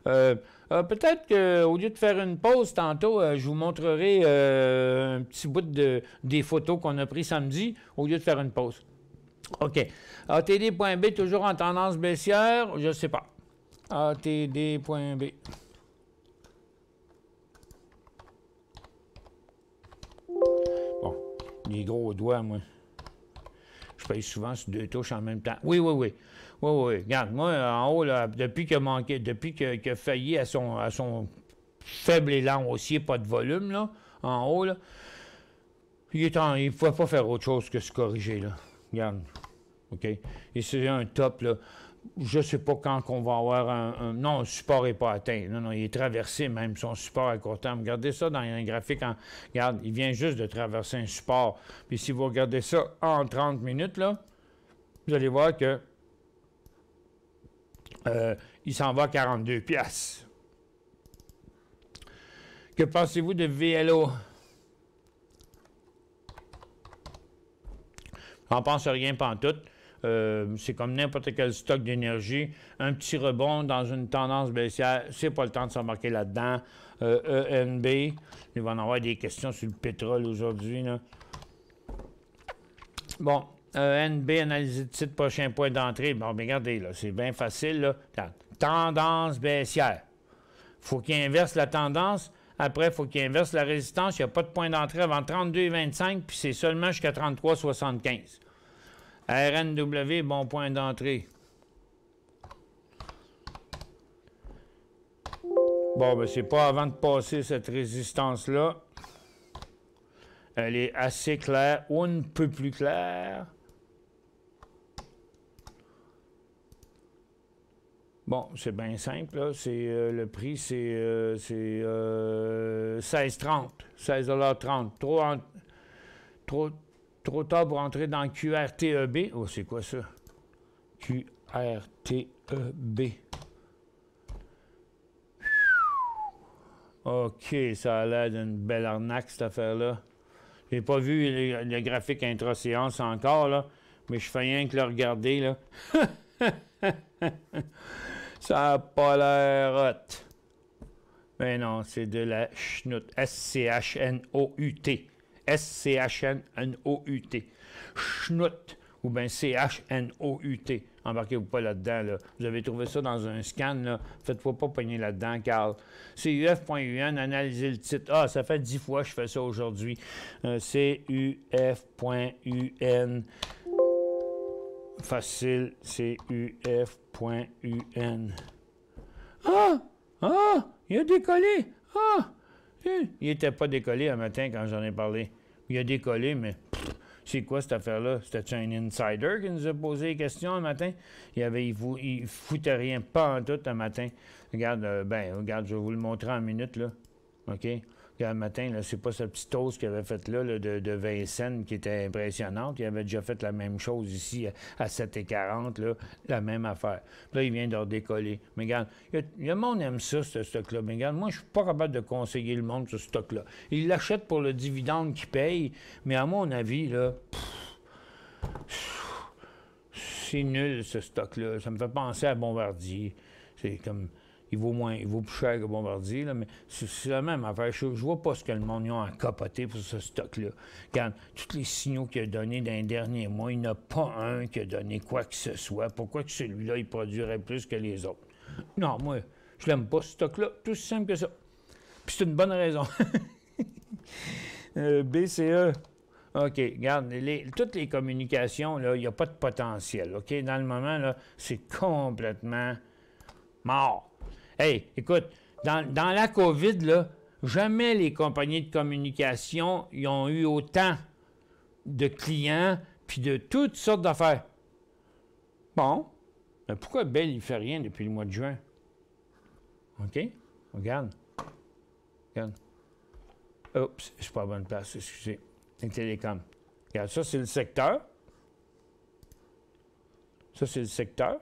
Peut-être qu'au lieu de faire une pause tantôt, je vous montrerai un petit bout des photos qu'on a prises samedi, au lieu de faire une pause. OK. ATD.B, toujours en tendance baissière, je ne sais pas. ATD.B. Bon, les gros doigts, moi. Je paye souvent sur 2 touches en même temps. Oui. Regarde, moi, en haut, là, depuis qu'il a failli à son faible élan haussier, pas de volume, là, en haut, là, il ne pouvait pas faire autre chose que se corriger, là. Regarde. OK? Et c'est un top, là. Je ne sais pas quand qu'on va avoir non, le support n'est pas atteint. Non, il est traversé même, son support à court terme. Regardez ça dans un graphique. Regarde, il vient juste de traverser un support. Puis si vous regardez ça en 30 minutes, là, vous allez voir que il s'en va à 42 piastres. Que pensez-vous de VLO? J'en pense rien pantoute. C'est comme n'importe quel stock d'énergie. Un petit rebond dans une tendance baissière, c'est pas le temps de s'embarquer là-dedans. ENB, il va en avoir des questions sur le pétrole aujourd'hui. Bon, ENB, analyse de titre, prochain point d'entrée. Bon, mais regardez, là, c'est bien facile. Là. Tendance baissière. Faut qu'il inverse la tendance Après, il faut qu'il inverse la résistance. Il n'y a pas de point d'entrée avant 32,25, puis c'est seulement jusqu'à 33,75. RNW, bon point d'entrée. Bon, ben c'est pas avant de passer cette résistance-là. Elle est assez claire, ou un peu plus claire. Bon, c'est bien simple, là. Le prix, c'est 16,30. 16,30 $. Trop tard pour entrer dans QRTEB. Oh, c'est quoi ça? QRTEB. OK, ça a l'air d'une belle arnaque, cette affaire-là. J'ai pas vu le graphique intra-séance encore, là, mais je fais rien que le regarder, là. Ça n'a pas l'air hot. Mais non, c'est de la schnout. S-C-H-N-O-U-T. S-C-H-N-O-U-T. Schnout. Ou bien C-H-N-O-U-T. Embarquez-vous pas là-dedans, là. Vous avez trouvé ça dans un scan, là. Faites-vous pas pogner là-dedans, Carl. CUF.UN, analysez le titre. Ah, ça fait 10 fois que je fais ça aujourd'hui. CUF.UN. Facile, CUF.UN. Ah! Ah! Il a décollé! Ah! Il n'était pas décollé un matin quand j'en ai parlé. Il a décollé, mais c'est quoi cette affaire-là? C'était-tu un insider qui nous a posé les questions un matin? Il foutait rien, pas en tout un matin. Regarde, regarde, je vais vous le montrer en minute, là. OK? Regarde, le matin, là, c'est pas ce petit toast qu'il avait fait là, de Vincennes qui était impressionnante. Il avait déjà fait la même chose ici à 7h40, là, la même affaire. Puis là, il vient de redécoller. Mais regarde, le monde aime ça, ce stock-là. Mais regarde, moi, je suis pas capable de conseiller le monde, ce stock-là. Il l'achète pour le dividende qu'il paye, mais à mon avis, là, c'est nul, ce stock-là. Ça me fait penser à Bombardier. C'est comme... Il vaut plus cher que Bombardier, là, mais c'est la même affaire. Je vois pas ce que le monde a capoté pour ce stock-là. Regarde, tous les signaux qu'il a donnés dans les derniers mois, il n'y en a pas un qui a donné quoi que ce soit. Pourquoi que celui-là, il produirait plus que les autres? Non, moi, je l'aime pas, ce stock-là. Tout aussi simple que ça. Puis c'est une bonne raison. BCE. OK, regarde, toutes les communications, là, il n'y a pas de potentiel. OK? Dans le moment, là, c'est complètement mort. Hey, écoute, dans la COVID, là, jamais les compagnies de communication ils ont eu autant de clients puis de toutes sortes d'affaires. Bon, mais pourquoi Bell, il ne fait rien depuis le mois de juin? OK? Regarde. Regarde. Oups, je suis pas à bonne place, excusez. Les télécoms. Regarde, ça, c'est le secteur. Ça, c'est le secteur.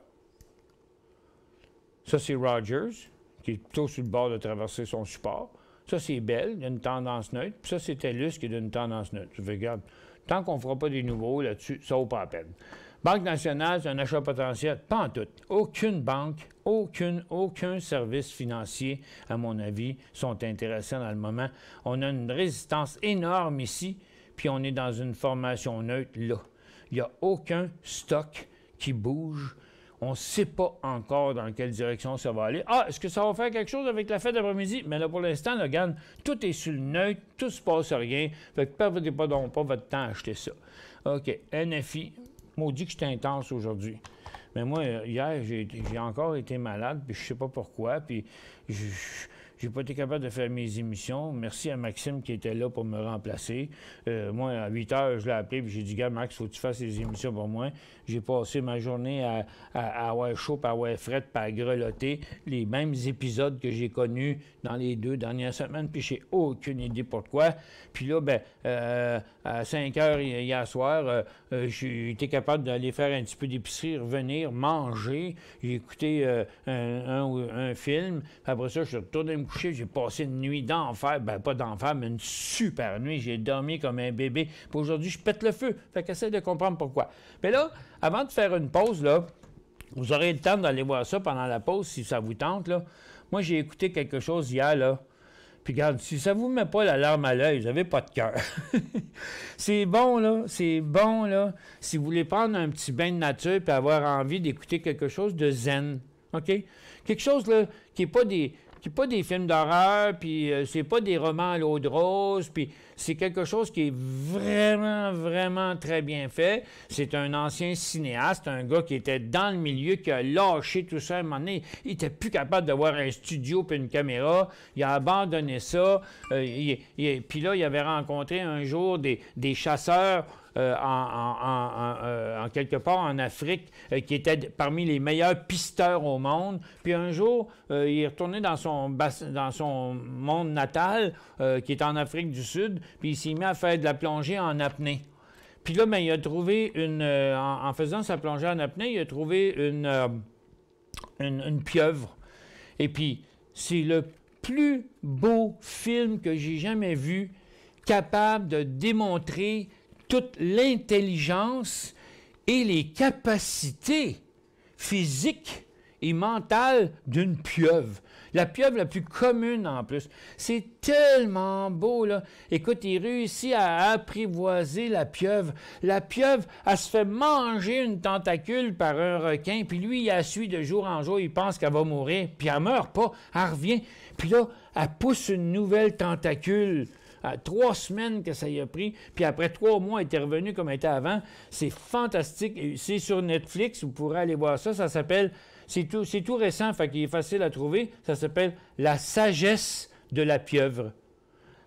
Ça, c'est Rogers, qui est plutôt sur le bord de traverser son support. Ça, c'est Bell, il y a une tendance neutre. Puis ça, c'est TELUS, qui est d'une tendance neutre. Je regarde, tant qu'on ne fera pas des nouveaux là-dessus, ça vaut pas la peine. Banque nationale, c'est un achat potentiel. Pas en tout. Aucune banque, aucun service financier, à mon avis, sont intéressants dans le moment. On a une résistance énorme ici, puis on est dans une formation neutre là. Il n'y a aucun stock qui bouge. On ne sait pas encore dans quelle direction ça va aller. Ah, est-ce que ça va faire quelque chose avec la fête d'après-midi? Mais là, pour l'instant, là, regarde, tout est sur le neutre, tout ne se passe rien. Fait que perdez pas donc pas votre temps à acheter ça. OK, NFI. Maudit que j'étais intense aujourd'hui. Mais moi, hier, j'ai encore été malade, puis je sais pas pourquoi, puis j'ai pas été capable de faire mes émissions. Merci à Maxime qui était là pour me remplacer. Moi, à 8 heures, je l'ai appelé, puis j'ai dit, gars, Max, faut que tu fasses les émissions pour moi. J'ai passé ma journée à avoir chaud, à avoir fret, puis à grelotter les mêmes épisodes que j'ai connus dans les 2 dernières semaines, puis j'ai aucune idée pourquoi. Puis là, à 5 heures hier soir, j'ai été capable d'aller faire un petit peu d'épicerie, revenir, manger. J'ai écouté un film. Après ça, je suis retourné me coucher. J'ai passé une nuit d'enfer. Ben, pas d'enfer, mais une super nuit. J'ai dormi comme un bébé. Puis aujourd'hui, je pète le feu. Fait qu'essaie de comprendre pourquoi. Mais là, avant de faire une pause, là, vous aurez le temps d'aller voir ça pendant la pause, si ça vous tente, là. Moi, j'ai écouté quelque chose hier, là. Puis regarde, si ça vous met pas la larme à l'œil, vous n'avez pas de cœur. C'est bon, là. C'est bon, là. Si vous voulez prendre un petit bain de nature puis avoir envie d'écouter quelque chose de zen, OK? Quelque chose, là, qui n'est pas des pas des films d'horreur, puis c'est pas des romans à l'eau de rose, puis c'est quelque chose qui est vraiment, vraiment très bien fait. C'est un ancien cinéaste, un gars qui était dans le milieu, qui a lâché tout ça à un moment donné. Il était plus capable d'avoir un studio puis une caméra. Il a abandonné ça. Puis là, il avait rencontré un jour des chasseurs en quelque part en Afrique, qui était parmi les meilleurs pisteurs au monde. Puis un jour, il est retourné dans son monde natal, qui est en Afrique du Sud, puis il s'est mis à faire de la plongée en apnée. Puis là, ben, il a trouvé en faisant sa plongée en apnée, il a trouvé une pieuvre. Et puis, c'est le plus beau film que j'ai jamais vu, capable de démontrer toute l'intelligence et les capacités physiques et mentales d'une pieuvre. La pieuvre la plus commune en plus. C'est tellement beau, là. Écoute, il réussit à apprivoiser la pieuvre. La pieuvre, elle se fait manger une tentacule par un requin, puis lui, il la suit de jour en jour, il pense qu'elle va mourir, puis elle meurt pas, elle revient. Puis là, elle pousse une nouvelle tentacule. 3 semaines que ça y a pris, puis après 3 mois, elle était revenue comme elle était avant. C'est fantastique. C'est sur Netflix, vous pourrez aller voir ça. Ça s'appelle, c'est tout récent, fait qu'il est facile à trouver. Ça s'appelle « La sagesse de la pieuvre ».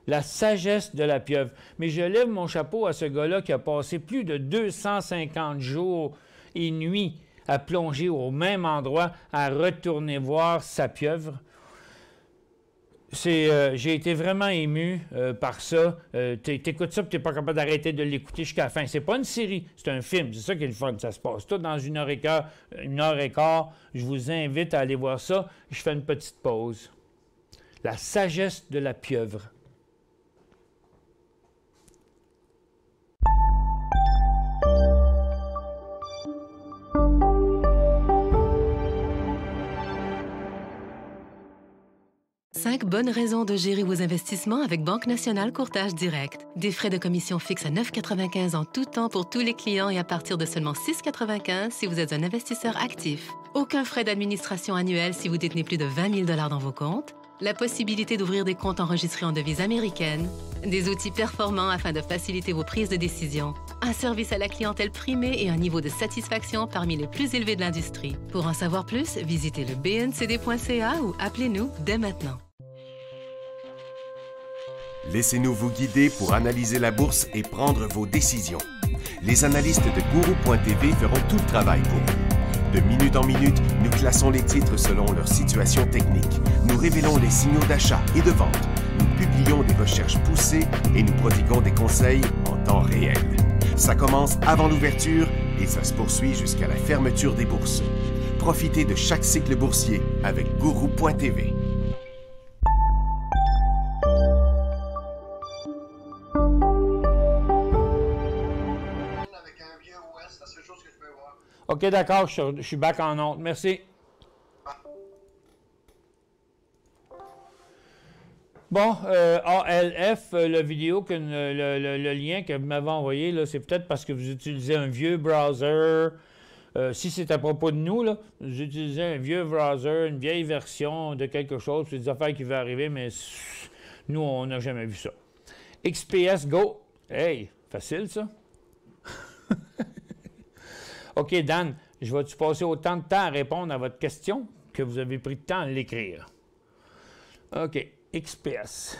La sagesse de la pieuvre. Mais je lève mon chapeau à ce gars-là qui a passé plus de 250 jours et nuits à plonger au même endroit, à retourner voir sa pieuvre. J'ai été vraiment ému par ça. T'écoutes ça et t'es pas capable d'arrêter de l'écouter jusqu'à la fin. C'est pas une série, c'est un film. C'est ça qui est le fun. Ça se passe tout dans 1h15, 1h15. Je vous invite à aller voir ça. Je fais une petite pause. La sagesse de la pieuvre. Cinq bonnes raisons de gérer vos investissements avec Banque Nationale Courtage Direct. Des frais de commission fixes à 9,95 en tout temps pour tous les clients et à partir de seulement 6,95 si vous êtes un investisseur actif. Aucun frais d'administration annuel si vous détenez plus de 20 000 $ dans vos comptes. La possibilité d'ouvrir des comptes enregistrés en devise américaine. Des outils performants afin de faciliter vos prises de décision. Un service à la clientèle primé et un niveau de satisfaction parmi les plus élevés de l'industrie. Pour en savoir plus, visitez le bncd.ca ou appelez-nous dès maintenant. Laissez-nous vous guider pour analyser la bourse et prendre vos décisions. Les analystes de Guru.tv feront tout le travail pour vous. De minute en minute, nous classons les titres selon leur situation technique. Nous révélons les signaux d'achat et de vente. Nous publions des recherches poussées et nous prodiguons des conseils en temps réel. Ça commence avant l'ouverture et ça se poursuit jusqu'à la fermeture des bourses. Profitez de chaque cycle boursier avec Guru.tv. OK, d'accord, je suis back en onde. Merci. Bon, ALF, la vidéo, le lien que vous m'avez envoyé, c'est peut-être parce que vous utilisez un vieux browser. Si c'est à propos de nous, là, vous utilisez un vieux browser, une vieille version de quelque chose, c'est des affaires qui vont arriver, mais nous, on n'a jamais vu ça. XPS Go. Hey, facile, ça? OK, Dan, je vais-tu passer autant de temps à répondre à votre question que vous avez pris de temps à l'écrire? OK, XPS.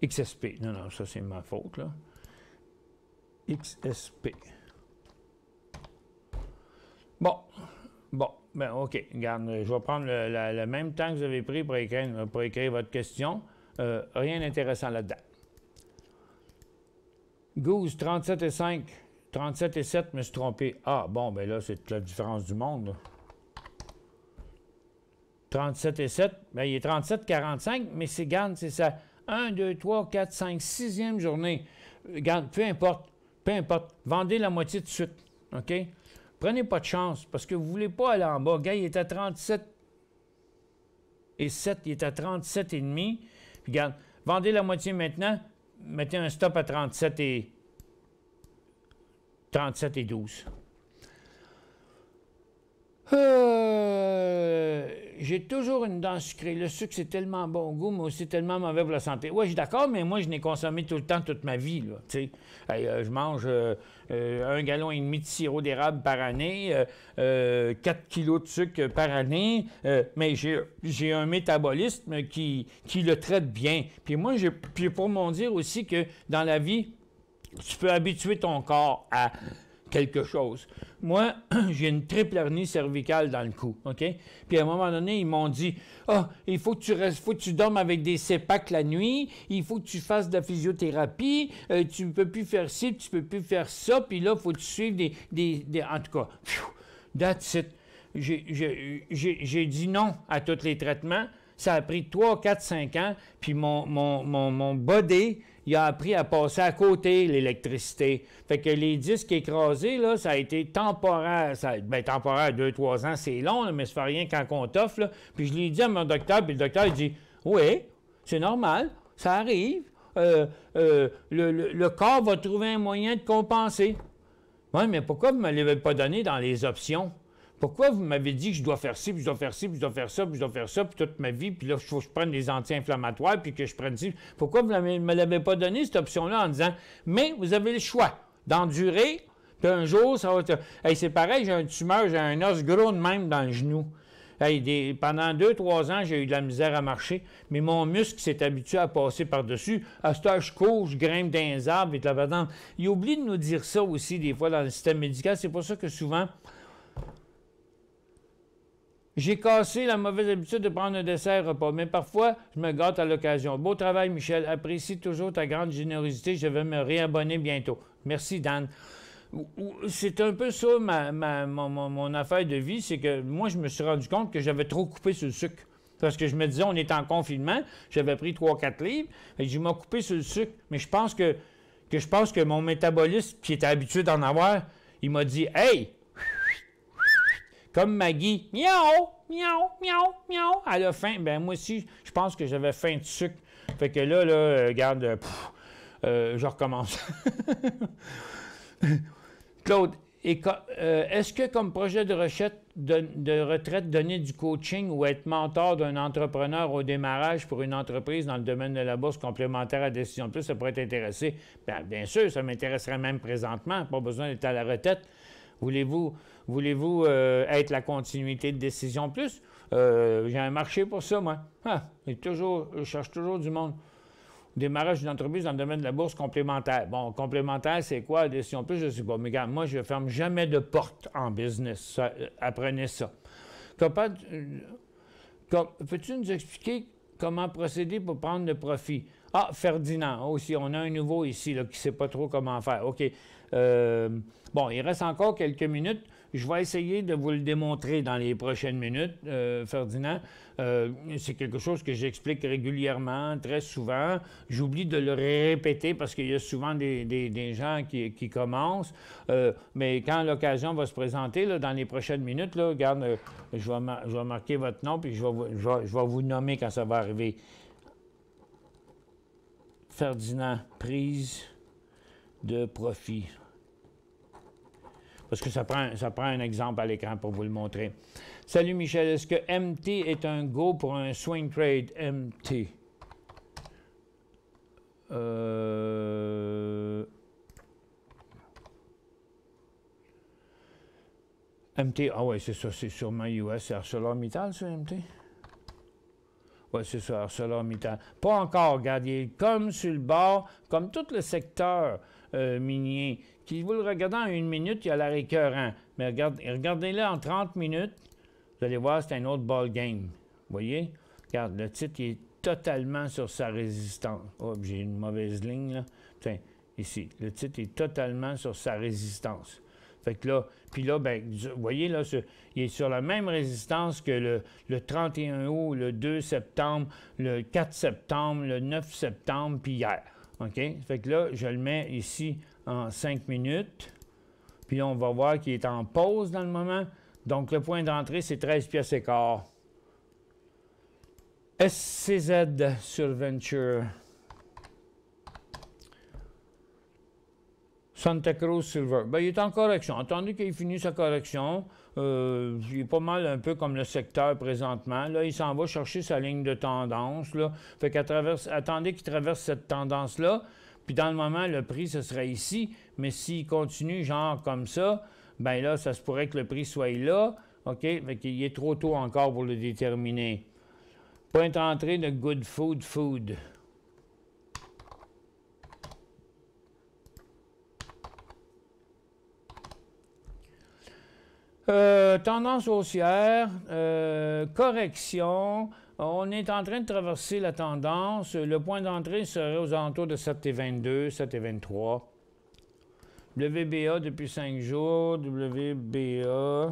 XSP. Non, non, ça, c'est ma faute, là. XSP. Bon, ben OK, regarde, je vais prendre le même temps que vous avez pris pour écrire votre question. Rien d'intéressant là-dedans. Goose, 37,5. 37,7, je me suis trompé. Ah, bon, ben là, c'est la différence du monde, là. 37,7, ben il est 37,45, mais c'est, garde, c'est ça. 1, 2, 3, 4, 5, 6e journée. Garde, peu importe. Vendez la moitié de suite, OK? Prenez pas de chance, parce que vous ne voulez pas aller en bas. Gars, il est à 37,7, il est à 37,5. Puis, regarde, vendez la moitié maintenant. Mettez un stop à 37,12. j'ai toujours une dent sucrée. Le sucre, c'est tellement bon au goût, mais aussi tellement mauvais pour la santé. Oui, je suis d'accord, mais moi, je n'ai consommé tout le temps, toute ma vie. Là, je mange 1,5 gallon de sirop d'érable par année, 4 kilos de sucre par année, mais j'ai un métabolisme qui le traite bien. Puis moi, puis pour m'en dire aussi que dans la vie, tu peux habituer ton corps à quelque chose. Moi, j'ai une triple hernie cervicale dans le cou, OK? Puis à un moment donné, ils m'ont dit « Ah, il faut que tu dormes avec des CEPAC la nuit, il faut que tu fasses de la physiothérapie, tu ne peux plus faire ci, tu ne peux plus faire ça, puis là, il faut que tu suives des... » En tout cas, that's it. J'ai dit non à tous les traitements. Ça a pris 3, 4, 5 ans, puis mon body... il a appris à passer à côté l'électricité. Fait que les disques écrasés, là, ça a été temporaire. Temporaire, 2-3 ans, c'est long, là, mais ça fait rien quand on t'offre. Là. Puis je l'ai dit à mon docteur, puis le docteur, il dit « Oui, c'est normal, ça arrive. Le corps va trouver un moyen de compenser. » Oui, mais pourquoi vous ne me l'avez pas donné dans les options? Pourquoi vous m'avez dit que je dois faire ci, puis je dois faire ci, puis je dois faire ça, puis je dois faire ça, puis toute ma vie, puis là, il faut que je prenne des anti-inflammatoires, puis que je prenne ci. Pourquoi vous ne me l'avez pas donné, cette option-là, en disant « Mais vous avez le choix d'endurer, puis un jour, ça va être... » Hey, c'est pareil, j'ai une tumeur, j'ai un os gros de même dans le genou. Hey, pendant 2-3 ans, j'ai eu de la misère à marcher, mais mon muscle s'est habitué à passer par-dessus. À ce temps, je cours, je grimpe dans les arbres, et la patente. Il oublie de nous dire ça aussi, des fois, dans le système médical. C'est pour ça que souvent... J'ai cassé la mauvaise habitude de prendre un dessert repas, mais parfois, je me gâte à l'occasion. Beau travail, Michel. Apprécie toujours ta grande générosité. Je vais me réabonner bientôt. Merci, Dan. C'est un peu ça, mon affaire de vie, c'est que moi, je me suis rendu compte que j'avais trop coupé sur le sucre. Parce que je me disais, on est en confinement, j'avais pris 3-4 livres, et je m'ai coupé sur le sucre. Mais je pense que mon métabolisme, qui était habitué d'en avoir, il m'a dit « Hey! » Comme Maggie, miaou, miaou, miaou, miaou, elle a faim. Ben moi aussi, je pense que j'avais faim de sucre. Fait que là, regarde, je recommence. Claude, est-ce que comme projet de retraite, donner du coaching ou être mentor d'un entrepreneur au démarrage pour une entreprise dans le domaine de la bourse complémentaire à Décision Plus, ça pourrait t'intéresser? Bien sûr, ça m'intéresserait même présentement. Pas besoin d'être à la retraite. Voulez-vous être la continuité de Décision Plus? J'ai un marché pour ça, moi. Je cherche toujours du monde. Démarrage d'une entreprise dans le domaine de la bourse complémentaire. Bon, complémentaire, c'est quoi? Décision Plus, je ne sais pas. Mais regarde, moi, je ne ferme jamais de porte en business. Apprenez ça. Peux-tu nous expliquer comment procéder pour prendre le profit? Ah, Ferdinand, aussi, on a un nouveau ici là, qui ne sait pas trop comment faire. OK. Bon, il reste encore quelques minutes. Je vais essayer de vous le démontrer dans les prochaines minutes, Ferdinand. C'est quelque chose que j'explique régulièrement, très souvent. J'oublie de le répéter parce qu'il y a souvent des gens qui commencent. Mais quand l'occasion va se présenter, là, dans les prochaines minutes, là, regarde, je vais marquer votre nom puis je vais vous nommer quand ça va arriver. Ferdinand, prise de profit. Parce que ça prend un exemple à l'écran pour vous le montrer. Salut Michel, est-ce que MT est un go pour un swing trade? MT. MT, ah ouais, c'est ça, c'est sûrement US. C'est ArcelorMittal, ça, MT? Oui, c'est ça, ArcelorMittal. Pas encore, regardez, comme sur le bord, comme tout le secteur minier, qui vous le regardez en 1 minute, il y a l'air écœurant. Mais regardez-le en 30 minutes, vous allez voir, c'est un autre ball game. Vous voyez? Regarde, le titre il est totalement sur sa résistance. Oh, j'ai une mauvaise ligne, là. Tiens, ici, le titre est totalement sur sa résistance. Fait que là, puis là, ben, vous voyez, là, il est sur la même résistance que le 31 août, le 2 septembre, le 4 septembre, le 9 septembre, puis hier. OK? Fait que là, je le mets ici en 5 minutes. Puis là, on va voir qu'il est en pause dans le moment. Donc, le point d'entrée, c'est 13 piastres et quart. SCZ sur Venture. Santa Cruz Silver. Ben, il est en correction. Attendez qu'il finisse sa correction. Il est pas mal un peu comme le secteur présentement. Là, il s'en va chercher sa ligne de tendance. Là. Fait attendez qu'il traverse cette tendance-là. Puis dans le moment, le prix, ce serait ici. Mais s'il continue genre comme ça, ben là, ça se pourrait que le prix soit là. OK? Fait qu'il est trop tôt encore pour le déterminer. Point d'entrée de Good Food. Tendance haussière, correction. On est en train de traverser la tendance. Le point d'entrée serait aux alentours de 7,22, 7,23. WBA depuis 5 jours. WBA.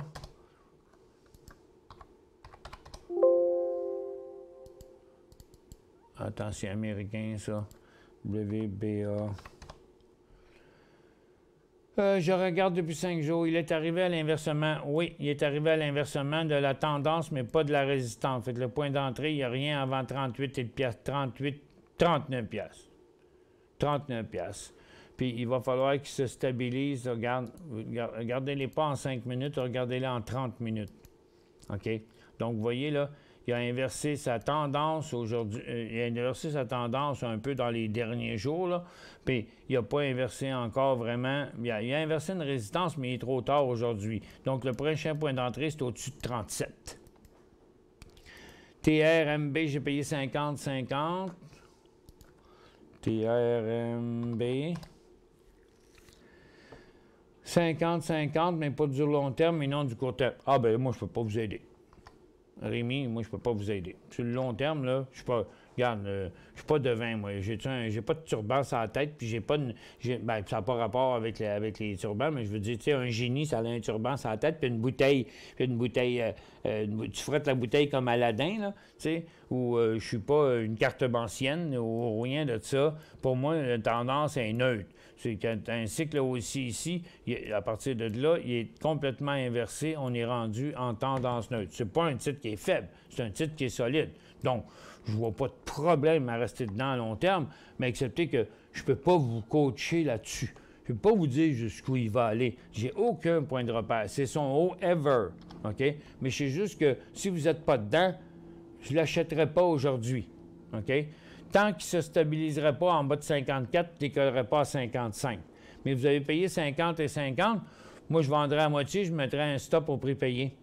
Attends, c'est américain, ça. WBA. Je regarde depuis 5 jours. Il est arrivé à l'inversement. Oui, il est arrivé à l'inversement de la tendance, mais pas de la résistance. Fait que le point d'entrée, il n'y a rien avant 38 et 39 piastres. 39 piastres. Puis il va falloir qu'il se stabilise. Regardez-les pas en 5 minutes, regardez-les en 30 minutes. OK? Donc, vous voyez là, il a inversé sa tendance aujourd'hui. Il a inversé sa tendance un peu dans les derniers jours, là. Puis il n'a pas inversé encore vraiment. Il a inversé une résistance, mais il est trop tard aujourd'hui. Donc, le prochain point d'entrée, c'est au-dessus de 37. TRMB, j'ai payé 50,50. TRMB. 50,50, mais pas du long terme, mais non du court terme. Ah, ben moi, je ne peux pas vous aider. Rémi, moi, je ne peux pas vous aider. Sur le long terme, là, je suis pas. Regarde, je suis pas devin, moi. J'ai pas de turban sur la tête, puis j'ai pas de. Ben, ça n'a pas rapport avec les turbans, mais je veux dire, tu sais, un génie, ça a un turban sur la tête, puis une bouteille. Tu frottes la bouteille comme Aladdin, là, tu sais, ou je suis pas une carte bancaire ou rien de ça. Pour moi, la tendance est neutre. C'est qu'un cycle aussi ici, à partir de là, il est complètement inversé. On est rendu en tendance neutre. C'est pas un titre qui est faible, c'est un titre qui est solide. Donc, je vois pas de problème à rester dedans à long terme, mais acceptez que je peux pas vous coacher là-dessus. Je peux pas vous dire jusqu'où il va aller. J'ai aucun point de repère. C'est son haut ever, OK? Mais c'est juste que si vous n'êtes pas dedans, je ne l'achèterai pas aujourd'hui, OK? Tant qu'il ne se stabiliserait pas en bas de 54, il ne décollerait pas à 55. Mais vous avez payé 50 et 50, moi, je vendrais à moitié, je mettrais un stop au prix payé.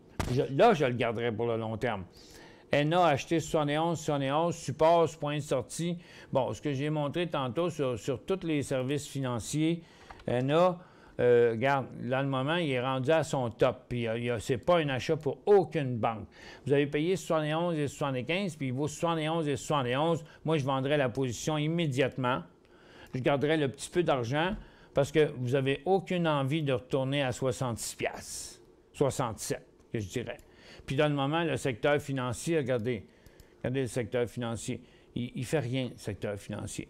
Là, je le garderais pour le long terme. ENA a acheté 71, support, point de sortie. Bon, ce que j'ai montré tantôt sur tous les services financiers, ENA, regarde, là, le moment, il est rendu à son top. Puis, ce n'est pas un achat pour aucune banque. Vous avez payé 71 et 75, puis il vaut 71 et 71. Moi, je vendrais la position immédiatement. Je garderais le petit peu d'argent parce que vous n'avez aucune envie de retourner à 66 piastres. 67, que je dirais. Puis, dans le moment, le secteur financier, regardez le secteur financier. Il ne fait rien, le secteur financier.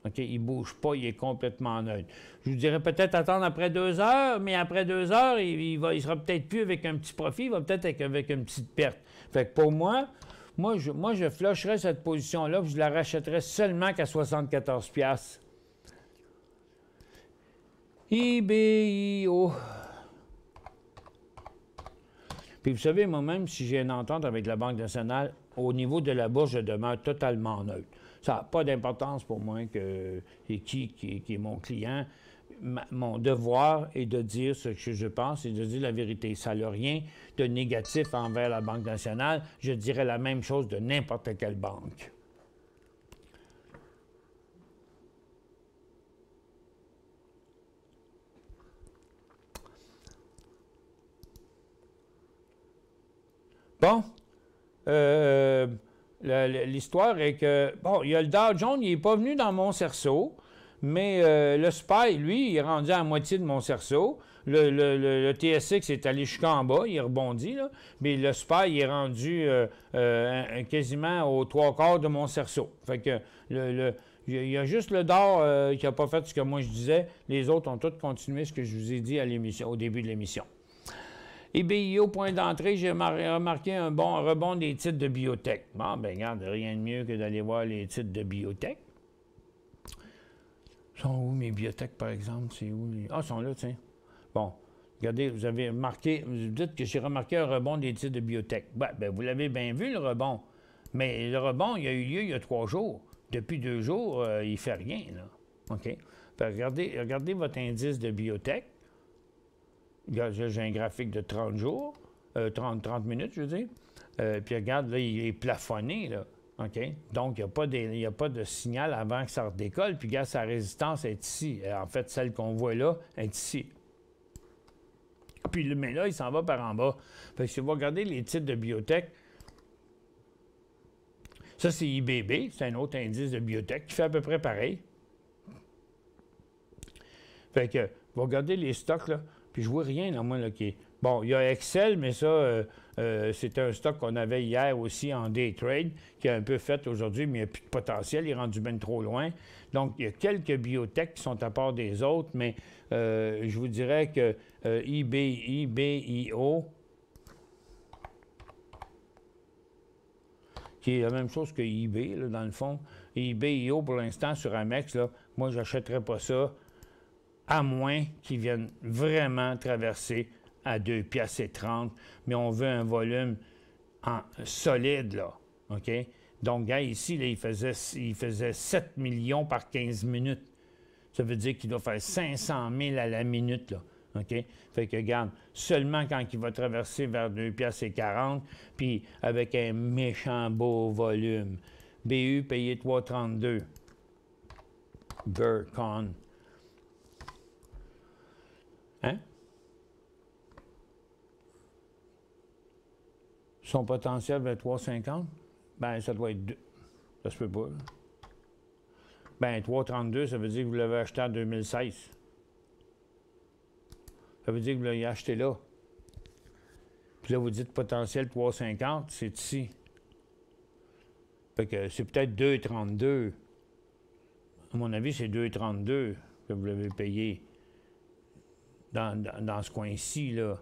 OK? Il ne bouge pas, il est complètement neutre. Je vous dirais peut-être attendre après 2 heures, mais après 2 heures, il sera peut-être plus avec un petit profit, il va peut-être être avec une petite perte. Fait que pour moi, je flusherais cette position-là, puis je la rachèterais seulement qu'à 74 piastres. IBIO. Puis vous savez, moi-même, si j'ai une entente avec la Banque nationale, au niveau de la bourse, je demeure totalement neutre. Ça n'a pas d'importance pour moi qui est mon client. Mon devoir est de dire ce que je pense et de dire la vérité. Ça n'a rien de négatif envers la Banque nationale. Je dirais la même chose de n'importe quelle banque. Bon. L'histoire est que, bon, il y a le Dow Jones, il n'est pas venu dans mon cerceau, mais le SPY, lui, il est rendu à moitié de mon cerceau. Le TSX est allé jusqu'en bas, il rebondit, là, mais le SPY, il est rendu quasiment aux 3/4 de mon cerceau. Fait que il y a juste le DOR qui n'a pas fait ce que moi je disais. Les autres ont tous continué ce que je vous ai dit à l'émission, au début de l'émission. IBIO, point d'entrée, j'ai remarqué un bon rebond des titres de biotech. Bon, ben regarde, rien de mieux que d'aller voir les titres de biotech. Sont où mes biotech, par exemple? C'est où? Ah, ils sont là, tiens. Bon. Regardez, vous avez remarqué, vous dites que j'ai remarqué un rebond des titres de biotech. Ben, vous l'avez bien vu, le rebond. Mais le rebond, il a eu lieu il y a 3 jours. Depuis 2 jours, il ne fait rien, là. OK? Regardez votre indice de biotech. J'ai un graphique de 30 jours, 30 minutes, je veux dire. Puis regarde, là, il est plafonné, là. OK? Donc, il n'y a pas de signal avant que ça redécolle. Puis regarde, sa résistance est ici. En fait, celle qu'on voit là est ici. Puis, mais là, il s'en va par en bas. Fait que si vous regardez les titres de biotech, ça, c'est IBB, c'est un autre indice de biotech qui fait à peu près pareil. Fait que, vous regardez les stocks, là, puis je vois rien, là, moi, là, qui est... Bon, il y a Excel, mais ça, c'est un stock qu'on avait hier aussi en day trade, qui a un peu fait aujourd'hui, mais il n'y a plus de potentiel, il est rendu bien trop loin. Donc, il y a quelques biotech qui sont à part des autres, mais je vous dirais que IBIO, qui est la même chose que eBay, là, dans le fond. IBIO, pour l'instant, sur Amex, là, moi, je n'achèterais pas ça, à moins qu'ils viennent vraiment traverser à 2,30 $. Mais on veut un volume solide, là. OK? Donc, gars, ici, là, il faisait 7 millions par 15 minutes. Ça veut dire qu'il doit faire 500 000 à la minute, là. OK? Fait que, regarde, seulement quand il va traverser vers 2,40 $, puis avec un méchant beau volume. BU payé 3,32 $. Burcon. Hein? Son potentiel vers 3,50 $? Ben, ça doit être 2. Ça se peut pas, là. Ben, 3,32 $, ça veut dire que vous l'avez acheté en 2016. Ça veut dire que vous l'avez acheté là. Puis là, vous dites potentiel 3,50 $, c'est ici. Fait que c'est peut-être 2,32 $. À mon avis, c'est 2,32 $ que vous l'avez payé dans ce coin-ci, là.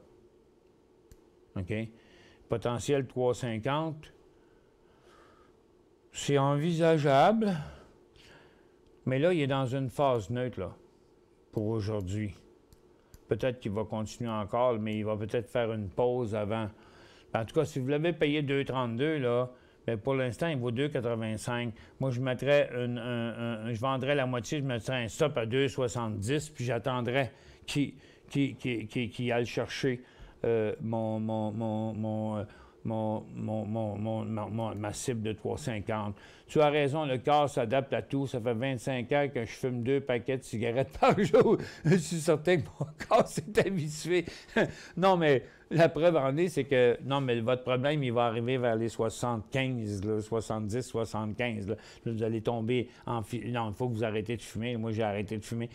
OK? Potentiel 3,50 $. C'est envisageable. Mais là, il est dans une phase neutre, là, pour aujourd'hui. Peut-être qu'il va continuer encore, mais il va peut-être faire une pause avant. En tout cas, si vous l'avez payé 2,32 $, là, bien, pour l'instant, il vaut 2,85 $. Moi, je mettrais je vendrais la moitié, je mettrais un stop à 2,70 $, puis j'attendrais qu'il aille chercher ma cible de 3,50 $. Tu as raison, le corps s'adapte à tout. Ça fait 25 ans que je fume 2 paquets de cigarettes par jour. Je suis certain que mon corps s'est habitué. Non, mais la preuve en est, c'est que, non, mais votre problème, il va arriver vers les 75, là, 70, 75. Là. Là, vous allez tomber en... Non, il faut que vous arrêtez de fumer. Moi, j'ai arrêté de fumer.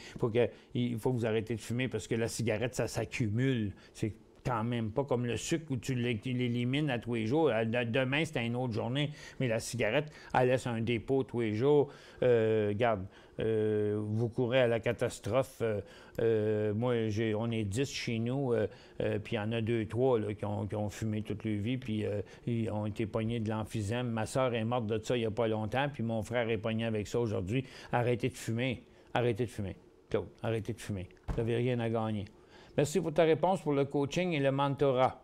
Il faut que vous arrêtez de fumer parce que la cigarette, ça s'accumule. C'est quand même pas comme le sucre où tu l'élimines à tous les jours. Demain, c'est une autre journée. Mais la cigarette, elle laisse un dépôt tous les jours. Regarde, vous courez à la catastrophe. Moi, on est 10 chez nous, puis il y en a 2, 3 là, qui ont fumé toute leur vie, puis ils ont été pognés de l'emphysème. Ma soeur est morte de ça il n'y a pas longtemps, puis mon frère est pogné avec ça aujourd'hui. Arrêtez de fumer. Arrêtez de fumer. Claude, arrêtez de fumer. Vous n'avez rien à gagner. Merci pour ta réponse pour le coaching et le mentorat.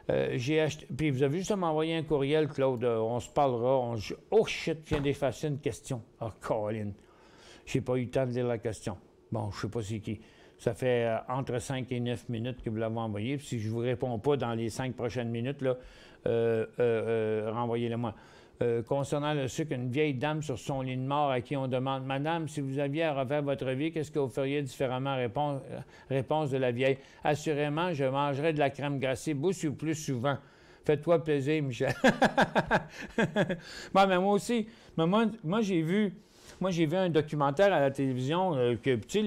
J'ai acheté... Puis vous avez juste à m'envoyer un courriel, Claude. On se parlera. Oh shit, je viens d'effacer une question. Oh, Colin. J'ai pas eu le temps de lire la question. Bon, je sais pas c'est qui. Ça fait entre 5 et 9 minutes que vous l'avez envoyé. Puis si je ne vous réponds pas dans les 5 prochaines minutes, là, renvoyez-le-moi. Concernant le sucre, une vieille dame sur son lit de mort à qui on demande « Madame, si vous aviez à refaire votre vie, qu'est-ce que vous feriez différemment? » Réponse de la vieille. « Assurément, je mangerais de la crème glacée beaucoup plus souvent. Faites-toi plaisir, Michel. » Bon, mais moi aussi, moi j'ai vu un documentaire à la télévision que, tu sais,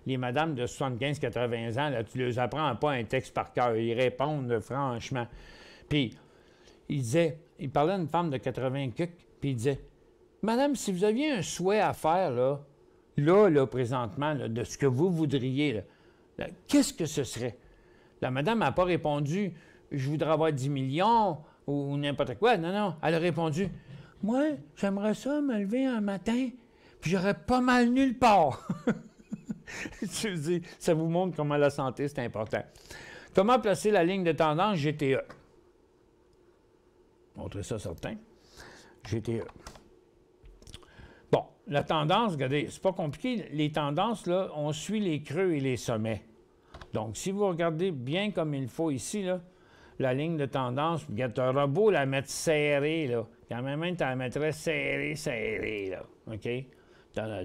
les madames de 75-80 ans, là, tu ne leur apprends pas un texte par cœur. Ils répondent franchement. Puis, il parlait d'une femme de 80 cucs, puis il disait « Madame, si vous aviez un souhait à faire, là, présentement, là, de ce que vous voudriez, là, qu'est-ce que ce serait? » La madame n'a pas répondu « Je voudrais avoir 10 millions » ou n'importe quoi. Non, elle a répondu « Moi, j'aimerais ça me lever un matin, puis j'aurais pas mal nulle part. Je veux dire, ça vous montre comment la santé, c'est important. Comment placer la ligne de tendance GTE? Montrer ça certain. GTE. Bon, la tendance, regardez, c'est pas compliqué. Les tendances, là, on suit les creux et les sommets. Donc, si vous regardez bien comme il faut ici, là, la ligne de tendance, regarde, tu auras beau la mettre serrée, là. Quand même, tu la mettrais serrée, là. OK?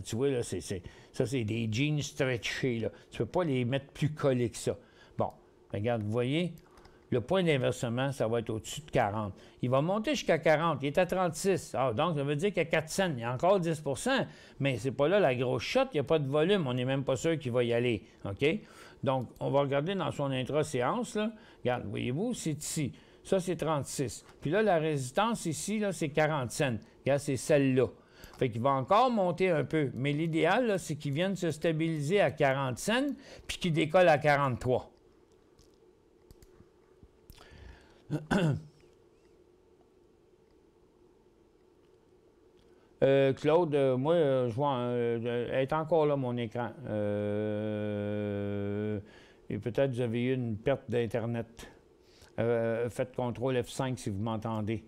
Tu vois, là, ça, c'est des jeans stretchés, là. Tu peux pas les mettre plus collés que ça. Bon, regarde, vous voyez, le point d'inversement, ça va être au-dessus de 40. Il va monter jusqu'à 40. Il est à 36. Ah, donc, ça veut dire qu'il y a 4 cents. Il y a encore 10 mais c'est pas là la grosse shot. Il n'y a pas de volume. On n'est même pas sûr qu'il va y aller. OK? Donc, on va regarder dans son intra-séance, là. Regarde, voyez-vous, c'est ici. Ça, c'est 36. Puis là, la résistance ici, là, c'est 40 cents. Regarde, c'est celle-là. Fait qu'il va encore monter un peu. Mais l'idéal, là, c'est qu'il vienne se stabiliser à 40 cents puis qu'il décolle à 43. Claude, moi, je vois, elle est encore là, mon écran. Et peut-être vous avez eu une perte d'Internet. Faites CTRL F5 si vous m'entendez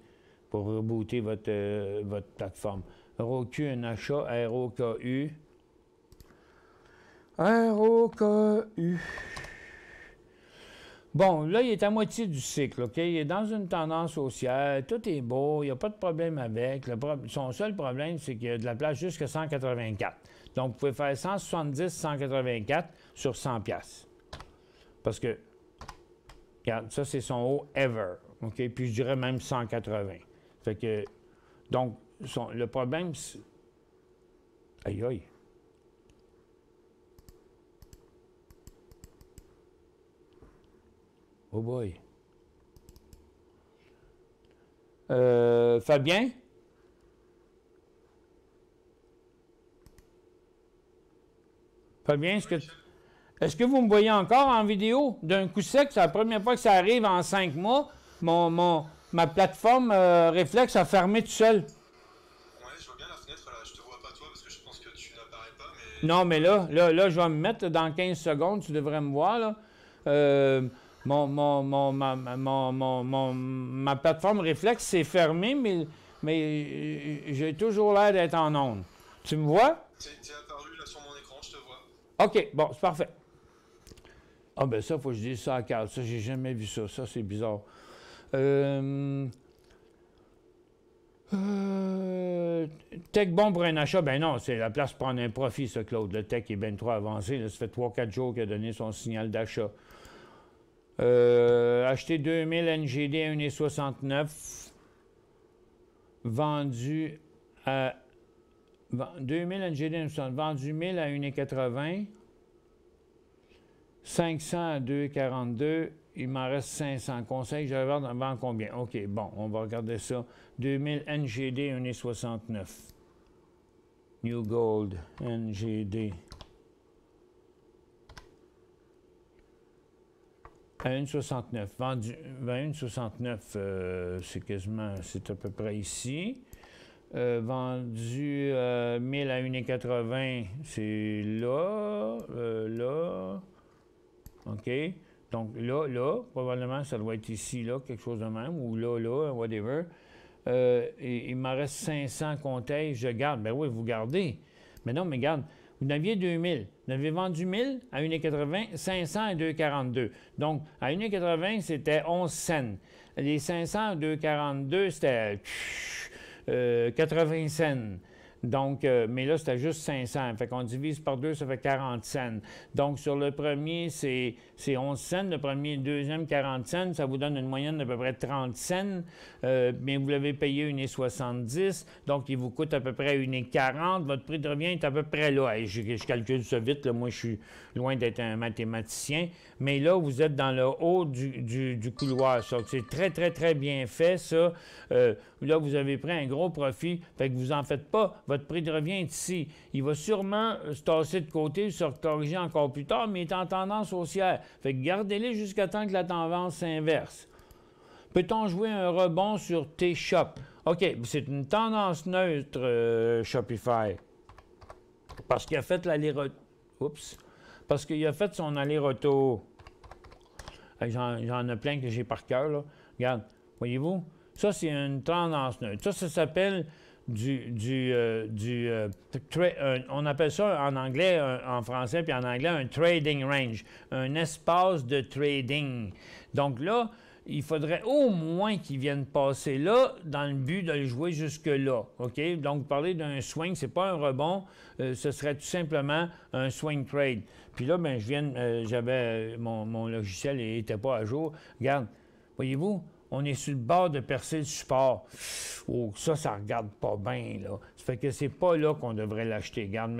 pour rebooter votre plateforme. ROQ, un achat, ROKU. ROKU. Bon, là, il est à moitié du cycle, OK? Il est dans une tendance haussière, tout est beau, il n'y a pas de problème avec. Son seul problème, c'est qu'il y a de la place jusqu'à 184. Donc, vous pouvez faire 170, 184 sur 100 $. Parce que, regarde, ça, c'est son haut ever, OK? Puis, je dirais même 180. Fait que, donc, le problème, c'est... Aïe, aïe. Oh boy. Fabien? Fabien, est-ce que vous me voyez encore en vidéo? D'un coup sec, c'est la première fois que ça arrive en 5 mois. Ma plateforme réflexe a fermé tout seul. Ouais, je vois bien la fenêtre, là. Je te vois pas toi parce que je pense que tu n'apparais pas, mais... Non, mais là, je vais me mettre dans 15 secondes, tu devrais me voir, là. Ma plateforme réflexe s'est fermée, mais j'ai toujours l'air d'être en onde. Tu me vois? T'es apparu là sur mon écran, je te vois. OK, bon, c'est parfait. Ah ben ça, il faut que je dise ça à Carl. Ça, j'ai jamais vu ça. Ça, c'est bizarre. Tech bon pour un achat? Ben non, c'est la place pour prendre un profit, ça, Claude. Le tech est bien trop avancé. Là, ça fait 3-4 jours qu'il a donné son signal d'achat. Acheté 2000 NGD à 1,69. Vendu à... 2000 NGD à 1,69. Vendu 1000 à 1,80. 500 à 2,42. Il m'en reste 500. Conseil, je vais vendre combien? OK, bon, on va regarder ça. 2000 NGD à 1,69. New Gold, NGD. À 1,69. Vendu 1,69, c'est quasiment, c'est à peu près ici. Vendu 1000 à 1,80, c'est là, là. OK. Donc là, probablement, ça doit être ici, là, quelque chose de même, ou là, whatever. Et il m'en reste 500 comptages, je garde. Ben oui, vous gardez. Mais non, mais garde. Vous en aviez 2000. Vous avez vendu 1000 à 1,80, 500 à 2,42. Donc, à 1,80, c'était 11 cents. Les 500 à 2,42, c'était 80 cents. Donc, mais là, c'était juste 500. Fait qu'on divise par 2, ça fait 40 cents. Donc, sur le premier, c'est 11 cents. Le premier et le deuxième, 40 cents. Ça vous donne une moyenne d'à peu près 30 cents. Mais vous l'avez payé 1,70. Donc, il vous coûte à peu près 1,40. Votre prix de revient est à peu près là. Hey, je calcule ça vite. Là. Moi, je suis loin d'être un mathématicien. Mais là, vous êtes dans le haut du couloir. C'est très, très, très bien fait, ça. Là, vous avez pris un gros profit. Fait que vous en faites pas. Votre prix de revient est ici. Il va sûrement se tasser de côté, se corriger encore plus tard, mais il est en tendance haussière. Fait que gardez-les jusqu'à temps que la tendance s'inverse. Peut-on jouer un rebond sur T-Shop? OK, c'est une tendance neutre, Shopify. Parce qu'il a fait l'aller-retour. Oups. Parce qu'il a fait son aller-retour. J'en ai plein que j'ai par cœur, là. Regarde, voyez-vous? Ça, c'est une tendance neutre. Ça s'appelle on appelle ça en anglais, en français, puis en anglais, un trading range, un espace de trading. Donc là, il faudrait au moins qu'ils viennent passer là dans le but de le jouer jusque-là. OK? Donc, parler d'un swing, c'est pas un rebond, ce serait tout simplement un swing trade. Puis là, ben, j'avais mon logiciel n'était pas à jour. Regarde, voyez-vous? On est sur le bord de percer le support. Oh, ça regarde pas bien, là. Ça fait que c'est pas là qu'on devrait l'acheter. Regarde,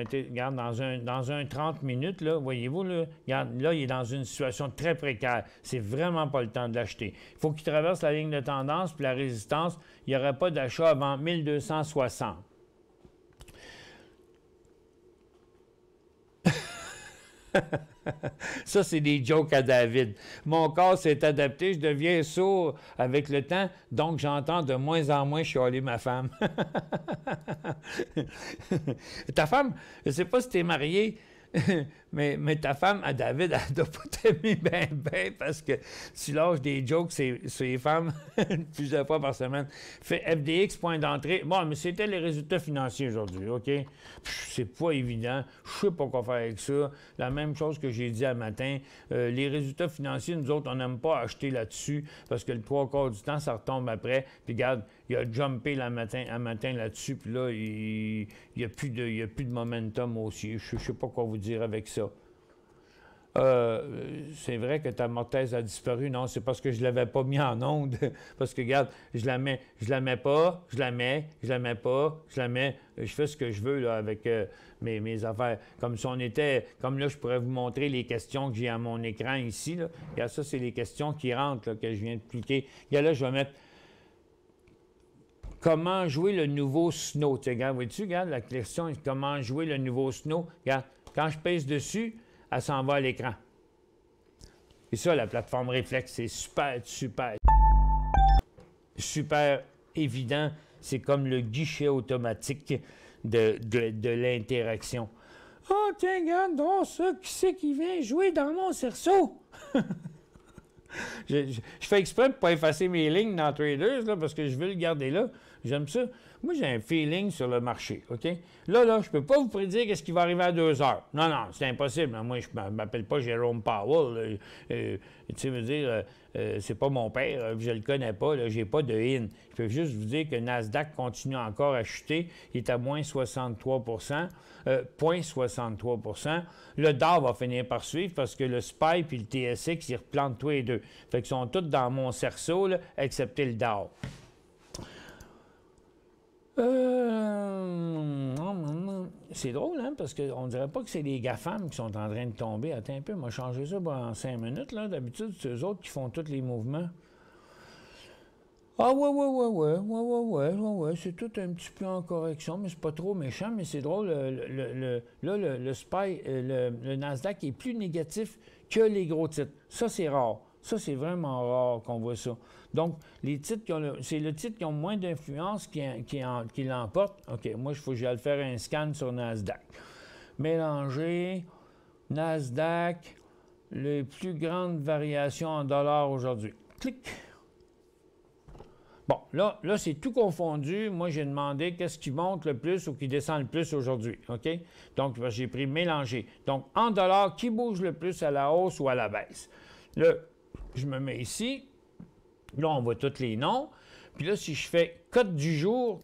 dans un 30 minutes, là, voyez-vous, là, regarde, là, il est dans une situation très précaire. C'est vraiment pas le temps de l'acheter. Il faut qu'il traverse la ligne de tendance, puis la résistance, il n'y aurait pas d'achat avant 1260. Ça, c'est des jokes à David. Mon corps s'est adapté, je deviens sourd avec le temps, donc j'entends de moins en moins chialer ma femme. Ta femme, je ne sais pas si tu es marié, mais ta femme, à David, elle ne doit pas t'aimer bien, parce que tu lâches des jokes sur les femmes plusieurs fois par semaine. Fait FDX, point d'entrée. Bon, mais c'était les résultats financiers aujourd'hui, OK? C'est pas évident. Je sais pas quoi faire avec ça. La même chose que j'ai dit à matin. Les résultats financiers, nous autres, on n'aime pas acheter là-dessus parce que le 3/4 du temps, ça retombe après. Puis regarde, il a jumpé un matin là-dessus, puis là, il n'y a plus de momentum haussier. Je ne sais pas quoi vous dire avec ça. C'est vrai que ta mortaise a disparu. Non, c'est parce que je ne l'avais pas mis en onde. Parce que, regarde, je la mets pas, je la mets pas, je la mets. Je fais ce que je veux là, avec mes affaires. Comme si on était... Comme là, je pourrais vous montrer les questions que j'ai à mon écran ici. Là. Regarde, ça, c'est les questions qui rentrent, là, que je viens de cliquer. Regarde, là, je vais mettre... Comment jouer le nouveau Snow? Tu sais, regarde, vois-tu, regarde, la question est comment jouer le nouveau Snow. Regarde, quand je pèse dessus, elle s'en va à l'écran. Et ça, la plateforme réflexe, c'est super évident. C'est comme le guichet automatique de l'interaction. Oh, tiens, regarde donc ça, qui c'est qui vient jouer dans mon cerceau? Je fais exprès de ne pas effacer mes lignes dans Traders, là, parce que je veux le garder là. J'aime ça. Moi, j'ai un feeling sur le marché, OK? Là, je ne peux pas vous prédire qu'est-ce qui va arriver à 2 heures. Non, c'est impossible. Moi, je ne m'appelle pas Jérôme Powell. Tu sais, veux dire, c'est pas mon père, je le connais pas, j'ai pas de in. Je peux juste vous dire que Nasdaq continue encore à chuter. Il est à moins 63 0,63 Le Dow va finir par suivre parce que le SPY et le TSX, ils replantent tous les deux. Fait qu'ils sont tous dans mon cerceau, là, excepté le Dow. C'est drôle, hein, parce qu'on ne dirait pas que c'est les GAFAM qui sont en train de tomber. Attends un peu, on va changer ça en 5 minutes. Là. D'habitude, c'est eux autres qui font tous les mouvements. Ah ouais, c'est tout un petit peu en correction, mais c'est pas trop méchant, mais c'est drôle. Le SPY, le Nasdaq est plus négatif que les gros titres. Ça, c'est rare. Ça, c'est vraiment rare qu'on voit ça. Donc, les titres c'est le titre qui ont moins d'influence qui l'emporte. OK, moi, il faut que j'aille faire un scan sur Nasdaq. Mélanger, Nasdaq, les plus grandes variations en dollars aujourd'hui. Clic. Bon, là c'est tout confondu. Moi, j'ai demandé qu'est-ce qui monte le plus ou qui descend le plus aujourd'hui. OK? Donc, j'ai pris mélanger. Donc, en dollars, qui bouge le plus à la hausse ou à la baisse? Là, je me mets ici. Là, on voit tous les noms. Puis là, si je fais cote du jour,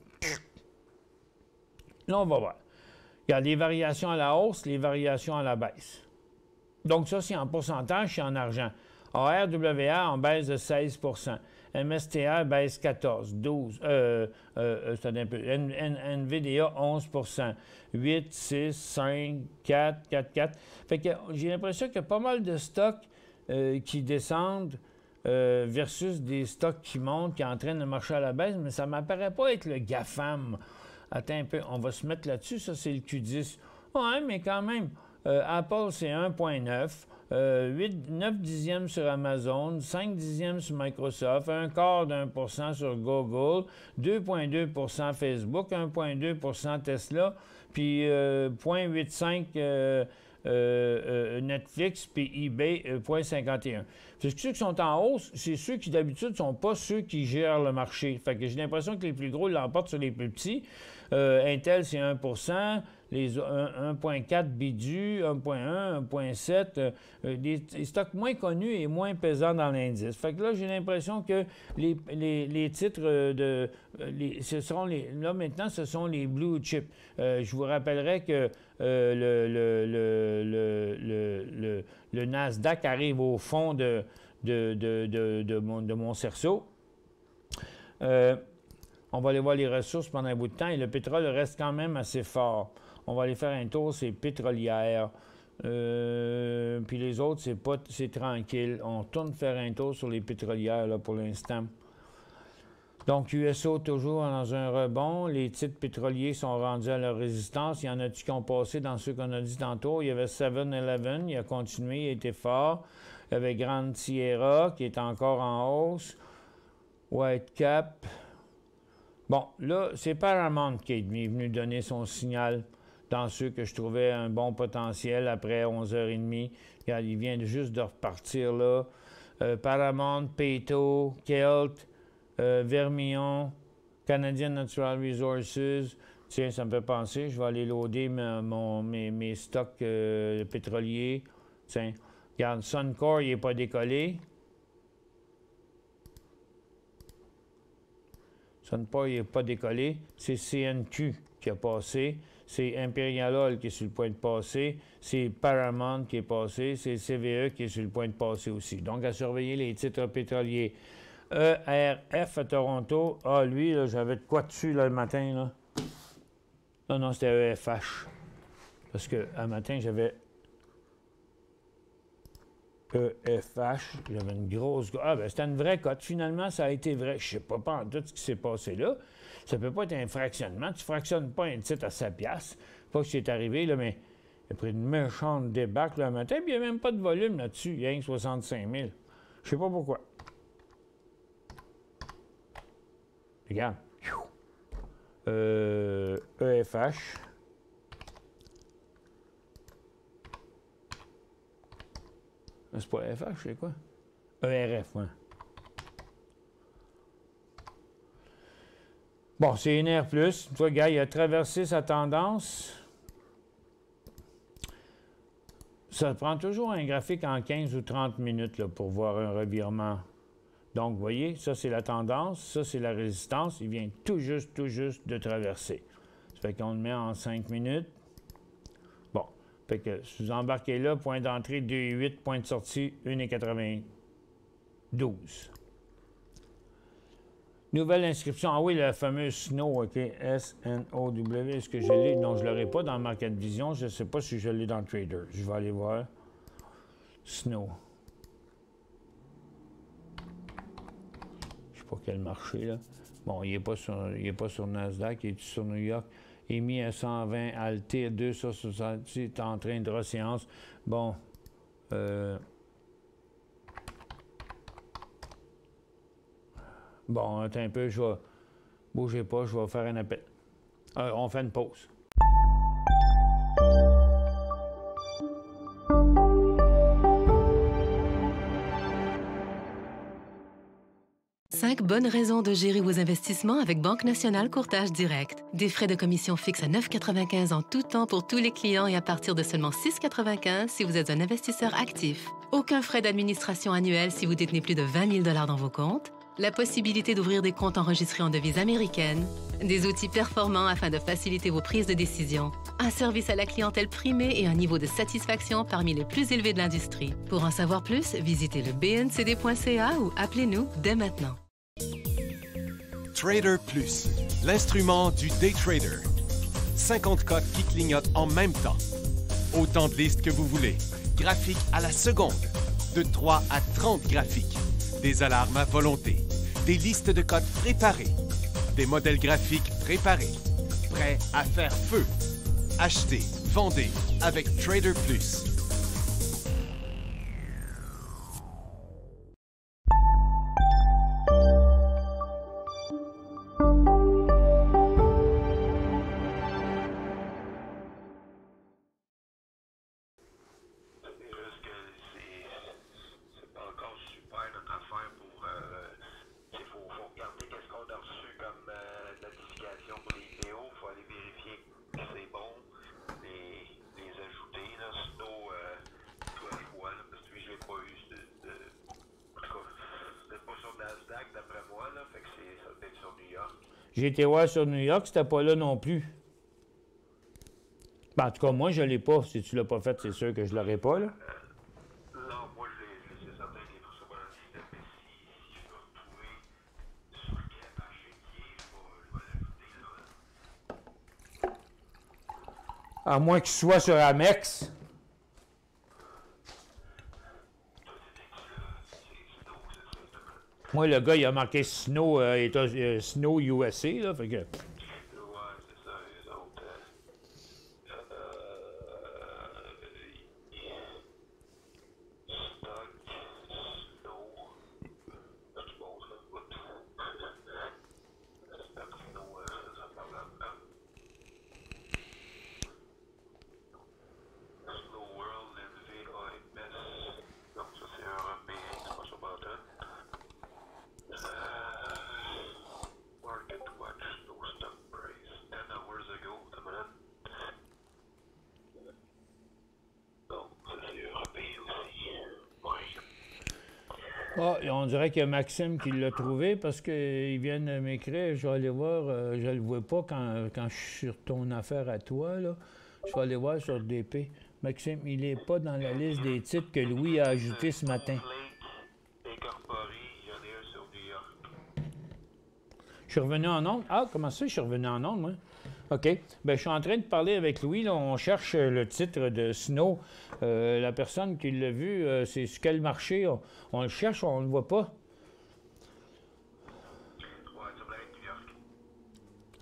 là, on va voir. Il y a les variations à la hausse, les variations à la baisse. Donc, ça, c'est en pourcentage, c'est en argent. ARWA, on baisse de 16 MSTR baisse 14, 12, c'est un peu. NVDA, 11 8, 6, 5, 4, 4, 4. Fait que j'ai l'impression qu'il y a pas mal de stocks qui descendent versus des stocks qui montent, qui entraînent le marché à la baisse, mais ça ne m'apparaît pas être le GAFAM. Attends un peu, on va se mettre là-dessus, ça c'est le Q10. Ouais, mais quand même, Apple c'est 1,9, 9 dixièmes sur Amazon, 5 dixièmes sur Microsoft, 1/4% sur Google, 2,2% Facebook, 1,2% Tesla. puis 0,85 Netflix, puis eBay, 0,51. Ceux qui sont en hausse, c'est ceux qui d'habitude ne sont pas ceux qui gèrent le marché. Fait que j'ai l'impression que les plus gros l'emportent sur les plus petits. Intel, c'est 1 les 1,4 Bidu, 1,1, 1,7, des stocks moins connus et moins pesants dans l'indice. Fait que là, j'ai l'impression que les titres là, maintenant, ce sont les blue chips. Je vous rappellerai que le Nasdaq arrive au fond de mon cerceau. On va aller voir les ressources pendant un bout de temps et le pétrole reste quand même assez fort. On va aller faire un tour, c'est pétrolière. Puis les autres, c'est tranquille. On tourne faire un tour sur les pétrolières là, pour l'instant. Donc, USO toujours dans un rebond. Les titres pétroliers sont rendus à leur résistance. Il y en a qui ont passé dans ceux qu'on a dit tantôt. Il y avait 7-Eleven, il a continué, il a été fort. Il y avait Grande Sierra qui est encore en hausse. Whitecap. Bon, là, c'est Paramount qui est venu donner son signal dans ceux que je trouvais un bon potentiel après 11h30. Regarde, il vient juste de repartir là. Paramount, Peyto, Kelt, Vermillon, Canadian Natural Resources. Tiens, ça me fait penser, je vais aller loader mes stocks pétroliers. Tiens, regarde, Suncor, il n'est pas décollé. Suncor, il n'est pas décollé. C'est CNQ qui a passé. C'est Imperial Oil qui est sur le point de passer. C'est Paramount qui est passé. C'est CVE qui est sur le point de passer aussi. Donc, à surveiller les titres pétroliers. ERF à Toronto. Ah, lui, j'avais de quoi dessus là, le matin. Là. Non, c'était EFH. Parce qu'un matin, j'avais EFH. J'avais une grosse... Ah, ben c'était une vraie cote. Finalement, ça a été vrai. Je ne sais pas en tout ce qui s'est passé là. Ça ne peut pas être un fractionnement. Tu ne fractionnes pas un titre à 7 $. Pas que c'est arrivé, là, mais il a pris une méchante débâcle le matin, puis il n'y a même pas de volume là-dessus. Il y a rien que 65 000. Je ne sais pas pourquoi. Regarde. EFH. C'est pas EFH, c'est quoi? ERF, oui. Bon, c'est NR+. Tu vois, gars, il a traversé sa tendance. Ça prend toujours un graphique en 15 ou 30 minutes là, pour voir un revirement. Donc, vous voyez, ça, c'est la tendance. Ça, c'est la résistance. Il vient tout juste de traverser. Ça fait qu'on le met en 5 minutes. Bon. Fait que si vous embarquez là, point d'entrée 2,8, point de sortie 1,92. Nouvelle inscription. Ah oui, la fameuse SNOW, OK. S-N-O-W. Est-ce que je l'ai? Non, je ne l'aurai pas dans Market Vision. Je ne sais pas si je l'ai dans Trader. Je vais aller voir. SNOW. Je ne sais pas quel marché, là. Bon, il n'est pas sur Nasdaq. Il est sur New York. Émis à 120, Alté 260. Il est en train de reséance. Bon. Bon, attends un peu, je vais... Bougez pas, je vais faire un appel. On fait une pause. Cinq bonnes raisons de gérer vos investissements avec Banque Nationale Courtage Direct. Des frais de commission fixes à 9,95 en tout temps pour tous les clients et à partir de seulement 6,95 si vous êtes un investisseur actif. Aucun frais d'administration annuel si vous détenez plus de 20 000 $ dans vos comptes. La possibilité d'ouvrir des comptes enregistrés en devise américaine, des outils performants afin de faciliter vos prises de décision, un service à la clientèle primé et un niveau de satisfaction parmi les plus élevés de l'industrie. Pour en savoir plus, visitez le bncd.ca ou appelez-nous dès maintenant. Trader Plus, l'instrument du day trader. 50 cotes qui clignotent en même temps. Autant de listes que vous voulez. Graphiques à la seconde. De 3 à 30 graphiques. Des alarmes à volonté, des listes de codes préparées, des modèles graphiques préparés, prêts à faire feu. Achetez, vendez avec Trader Plus. J'ai été voir sur New York, c'était pas là non plus. Ben, en tout cas, moi, je l'ai pas. Si tu l'as pas fait, c'est sûr que je l'aurais pas, là. Non, moi, c'est certain qu'il faut savoir le système, mais si je peux retrouver sur quel marché qui est, je vais l'ajouter là. À moins qu'il soit sur Amex. Moi, le gars, il a marqué Snow, Snow USA, là, fait que... Ouais, c'est ça, les autres. Stock, Snow. C'est bon, ça, écoute. Stock, Snow, ça parle à... Snow World, MVAMS. Donc, ça, c'est un européen, c'est pas sur Mountain. Market Watch, no stock price, 10 hours ago, t'as malade. Donc, ça c'est européen aussi. Ouais. Ah, et on dirait qu'il y a Maxime qui l'a trouvé parce qu'il vient de m'écrire. Je vais aller voir, je le vois pas quand je suis sur ton affaire à toi, là. Je vais aller voir sur DP. Maxime, il n'est pas dans la liste des titres que Louis a ajouté ce matin. Incorporé, il y en a un sur New York. Je suis revenu en ondes. Ah, comment ça, je suis revenu en ondes, moi? OK. Bien, je suis en train de parler avec Louis. Là, on cherche le titre de Snow. La personne qui l'a vu, c'est sur quel marché? On le cherche, on ne le voit pas. Ouais, ça m'a l'air de New York.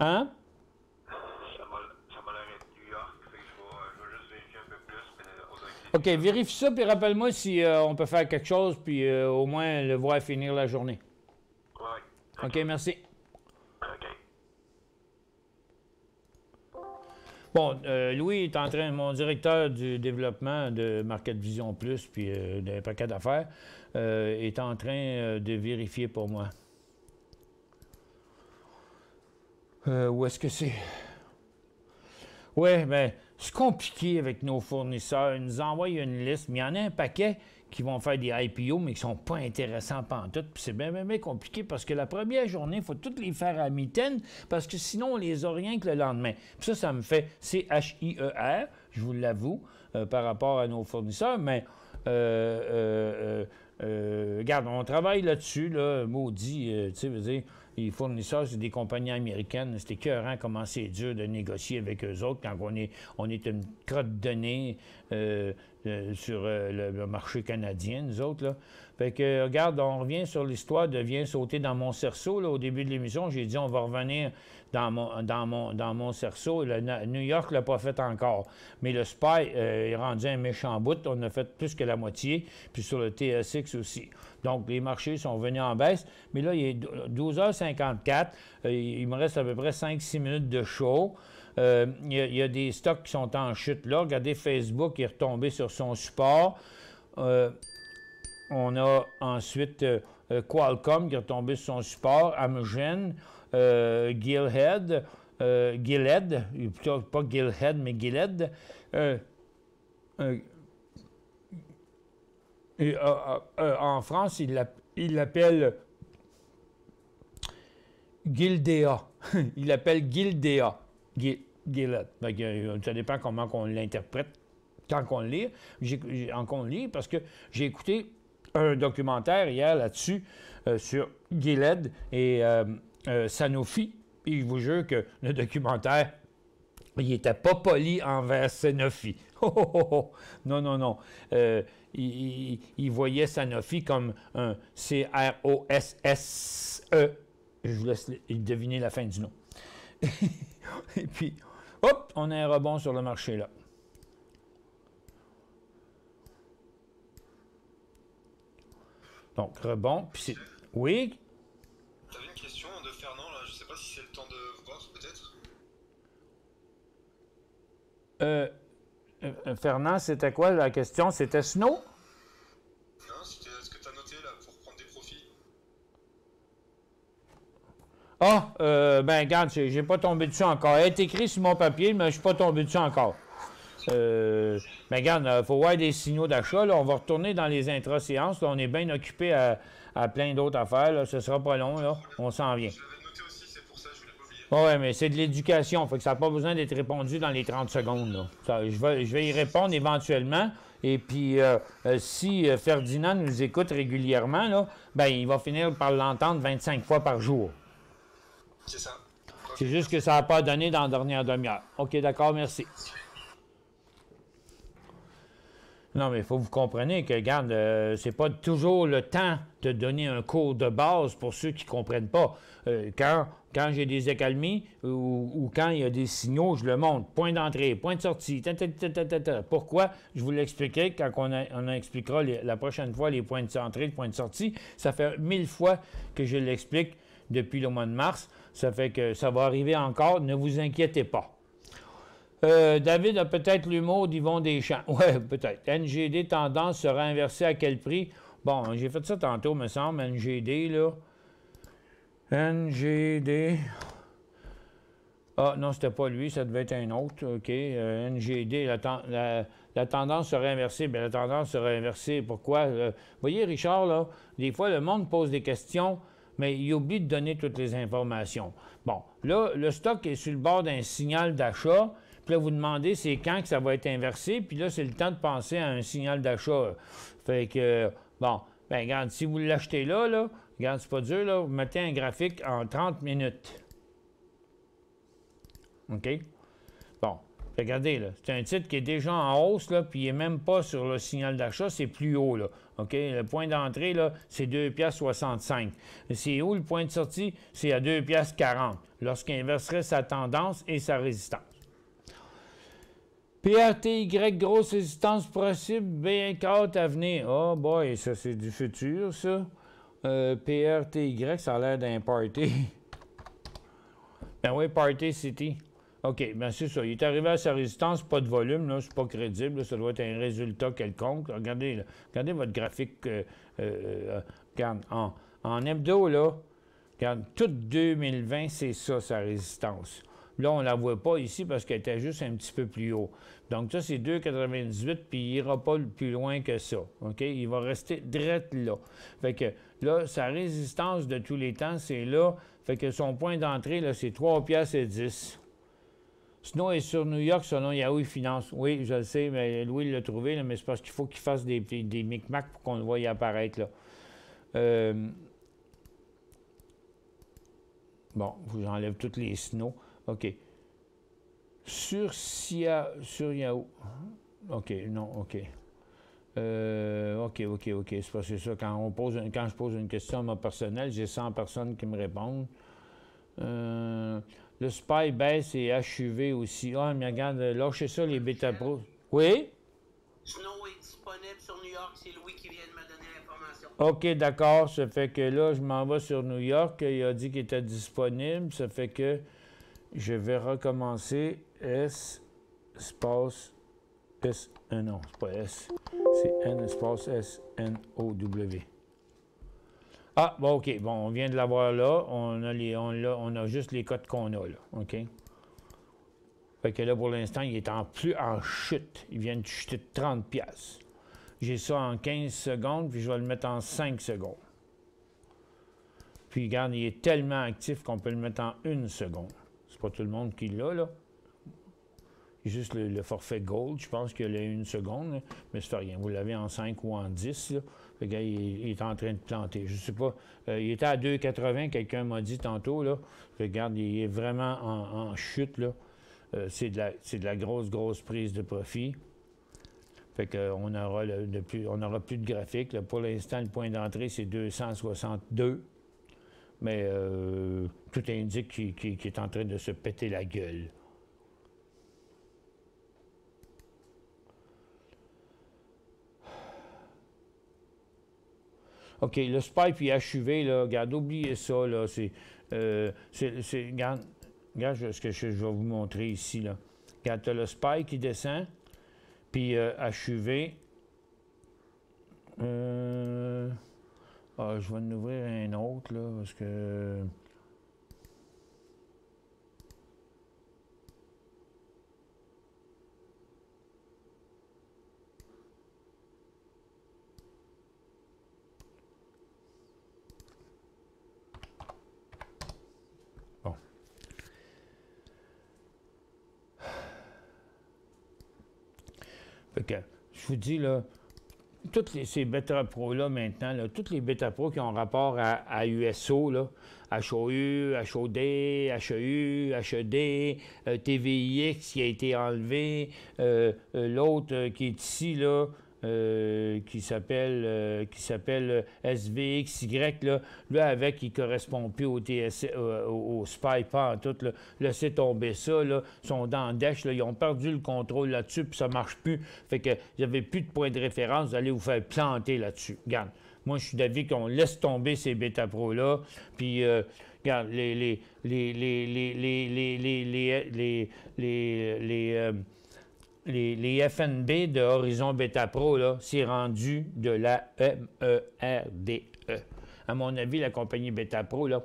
Hein? Ça m'a l'air de New York, fait que je vais juste vérifier un peu plus, mais on dirait que OK, vérifie ça, puis rappelle-moi si on peut faire quelque chose, puis au moins le voir finir la journée. ouais. OK, merci. OK. Bon, Louis est en train, mon directeur du développement de Market Vision Plus, puis d'un paquet d'affaires, est en train de vérifier pour moi. Où est-ce que c'est? Oui, bien, c'est compliqué avec nos fournisseurs. Ils nous envoient une liste, mais il y en a un paquet qui vont faire des IPO, mais qui ne sont pas intéressants pantoute. Puis c'est bien, bien, bien compliqué parce que la première journée, il faut toutes les faire à mitaine parce que sinon, on les a rien que le lendemain. Puis ça me fait CHIER, je vous l'avoue, par rapport à nos fournisseurs, mais regarde, on travaille là-dessus, là, maudit, tu sais, veux dire, les fournisseurs, c'est des compagnies américaines. C'est écœurant comment c'est dur de négocier avec eux autres quand on est une crotte de nez sur le marché canadien, nous autres, là. Fait que, regarde, on revient sur l'histoire de Viens sauter dans mon cerceau. Là, au début de l'émission, j'ai dit on va revenir dans mon cerceau. New York ne l'a pas fait encore. Mais le SPY est rendu un méchant bout. On a fait plus que la moitié. Puis sur le TSX aussi. Donc, les marchés sont venus en baisse. Mais là, il est 12h54. Il me reste à peu près 5-6 minutes de show. Il y a des stocks qui sont en chute là. Regardez, Facebook il est retombé sur son support. On a ensuite Qualcomm qui est retombé sur son support, Amgen, Gilead, plutôt pas Gilead, mais Gilead. En France, il l'appelle Gildea. Il l'appelle Gildea. Gilead. Ça dépend comment on l'interprète quand on le lit, parce que j'ai écouté un documentaire hier là-dessus sur Gilead et Sanofi. Et je vous jure que le documentaire, il n'était pas poli envers Sanofi. Non, non, non. Il voyait Sanofi comme un C-R-O-S-S-E. Je vous laisse deviner la fin du nom. Et puis, hop, on a un rebond sur le marché là. Donc, rebond. Puis c'est... Oui? T'avais une question de Fernand, là. Je sais pas si c'est le temps de voir, peut-être. Fernand, c'était quoi la question? C'était Snow? Non, c'était ce que t'as noté, là, pour prendre des profits. Ah, ben, regarde, j'ai pas tombé dessus encore. Elle est écrite sur mon papier, mais je suis pas tombé dessus encore. Ben, regarde, il faut voir des signaux d'achat. On va retourner dans les intra-séances. Là, on est bien occupé à plein d'autres affaires. Là. Ce sera pas long. Là. On s'en vient. Je l'avais noté aussi, c'est pour ça, je voulais pas oublier. Oui, mais c'est de l'éducation. Fait que ça n'a pas besoin d'être répondu dans les 30 secondes. Là. Je vais y répondre éventuellement. Et puis, si Ferdinand nous écoute régulièrement, là, ben, il va finir par l'entendre 25 fois par jour. C'est ça. C'est juste que ça n'a pas donné dans la dernière demi-heure. OK, d'accord, merci. Non, mais il faut que vous compreniez que, regarde, c'est pas toujours le temps de donner un cours de base pour ceux qui ne comprennent pas. Quand j'ai des accalmies ou quand il y a des signaux, je le montre. Point d'entrée, point de sortie. Pourquoi? Je vous l'expliquerai quand on expliquera la prochaine fois les points d'entrée, les points de sortie. Ça fait 1000 fois que je l'explique depuis le mois de mars. Ça fait que ça va arriver encore. Ne vous inquiétez pas. David a peut-être l'humour d'Yvon Deschamps. Oui, peut-être. NGD tendance sera inversée à quel prix? Bon, j'ai fait ça tantôt, me semble. NGD, là. NGD. Ah, non, c'était pas lui, ça devait être un autre. OK. NGD, la tendance serait inversée. Bien, la tendance serait inversée. Pourquoi? Vous voyez, Richard, là, des fois, le monde pose des questions, mais il oublie de donner toutes les informations. Bon, là, le stock est sur le bord d'un signal d'achat. Puis là, vous demandez c'est quand que ça va être inversé. Puis là, c'est le temps de penser à un signal d'achat. Fait que, bon, ben regarde, si vous l'achetez là, regarde, c'est pas dur, là, vous mettez un graphique en 30 minutes. OK? Bon, regardez, là, c'est un titre qui est déjà en hausse, là, puis il n'est même pas sur le signal d'achat, c'est plus haut, là. OK? Le point d'entrée, là, c'est 2,65 $. C'est où le point de sortie? C'est à 2,40 $, lorsqu'il inverserait sa tendance et sa résistance. PRTY, grosse résistance possible, B4 à venir. Oh boy, ça c'est du futur, ça. PRTY, ça a l'air d'un party. Ben oui, Party City. OK, bien c'est ça. Il est arrivé à sa résistance, pas de volume, là, c'est pas crédible, là, ça doit être un résultat quelconque. Regardez, là, regardez votre graphique. Regarde, en hebdo, là, regarde, tout 2020, c'est ça, sa résistance. Là, on ne la voit pas ici parce qu'elle était juste un petit peu plus haut. Donc, ça, c'est 2,98, puis il n'ira pas plus loin que ça. OK? Il va rester direct là. Fait que là, sa résistance de tous les temps, c'est là. Fait que son point d'entrée, là, c'est 3,10 $. Snow est sur New York selon Yahoo Finance. Oui, je le sais, mais Louis l'a trouvé, là, mais c'est parce qu'il faut qu'il fasse des micmacs pour qu'on le voie apparaître, là. Bon, j'enlève toutes les Snow. OK. Sur Yahoo. OK, non, OK. OK. C'est parce que ça, quand je pose une question à mon personnel, j'ai 100 personnes qui me répondent. Le SPY baisse et HUV aussi. Ah, mais regarde, lâchez ça, les Beta Pro. Oui? Snow est disponible sur New York, c'est Louis qui vient de me donner l'information. OK, d'accord. Ça fait que là, je m'en vais sur New York. Il a dit qu'il était disponible. Ça fait que je vais recommencer S espace S. Non, c'est pas S. C'est N espace S N O W. Ah, bon, OK. Bon, on vient de l'avoir là. On a juste les codes qu'on a, là. OK? Fait que là, pour l'instant, il est en chute. Il vient de chuter de 30 $. J'ai ça en 15 secondes, puis je vais le mettre en 5 secondes. Puis, regarde, il est tellement actif qu'on peut le mettre en 1 seconde. C'est pas tout le monde qui l'a, là. Il y a juste le forfait Gold, je pense qu'il a 1 seconde, là. Mais ça fait rien. Vous l'avez en 5 ou en 10, là. Le gars, il est en train de planter. Je sais pas. Il était à 2,80, quelqu'un m'a dit tantôt, là. Regarde, il est vraiment en chute, là. C'est de la grosse prise de profit. Fait qu'on aura plus de graphique. Là. Pour l'instant, le point d'entrée, c'est 262. Mais tout indique qu'il est en train de se péter la gueule. OK, le SPY puis HUV, là, regarde, oubliez ça, là. Regarde ce que je vais vous montrer ici, là. Regarde, tu as le SPY qui descend, puis HUV. Je vais en ouvrir un autre, là, parce que... Fait que, je vous dis, là, ces Beta Pro-là, maintenant, là, toutes les Beta Pro qui ont rapport à USO, là, HOU, HOD, HEU, HED, TVIX qui a été enlevé, l'autre qui est ici, là, qui s'appelle SVXY, là, avec, il ne correspond plus au SPY, pas en tout. Là. Laissez tomber ça, là. Ils sont dans le dèche, là. Ils ont perdu le contrôle là-dessus, puis ça ne marche plus. Fait que vous n'avez plus de point de référence, vous allez vous faire planter là-dessus. Regarde, moi, je suis d'avis qu'on laisse tomber ces Beta Pro-là, puis... regarde, les FNB de Horizon Beta Pro, là, c'est rendu de la MERDE. À mon avis, la compagnie Beta Pro, là,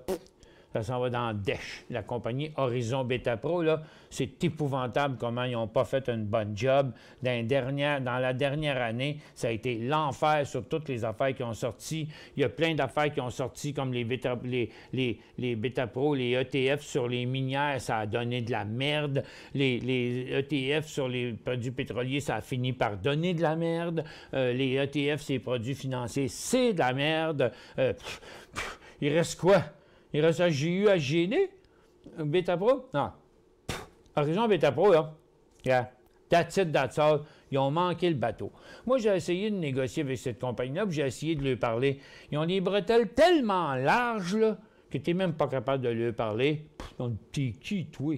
ça s'en va dans le dèche. La compagnie Horizon Beta Pro, là, c'est épouvantable comment ils n'ont pas fait un bon job. Dans la dernière année, ça a été l'enfer sur toutes les affaires qui ont sorti. Il y a plein d'affaires qui ont sorti, comme les Beta Pro, les ETF sur les minières, ça a donné de la merde. Les ETF sur les produits pétroliers, ça a fini par donner de la merde. Les ETF, ces produits financiers, c'est de la merde. Il reste quoi? Il reste HGU, HGD? Beta Pro? Non. Horizon Beta Pro, là. Yeah. That's it, that's all. Ils ont manqué le bateau. Moi, j'ai essayé de négocier avec cette compagnie-là, puis j'ai essayé de leur parler. Ils ont des bretelles tellement larges, là, que tu n'es même pas capable de leur parler. T'es qui, toi?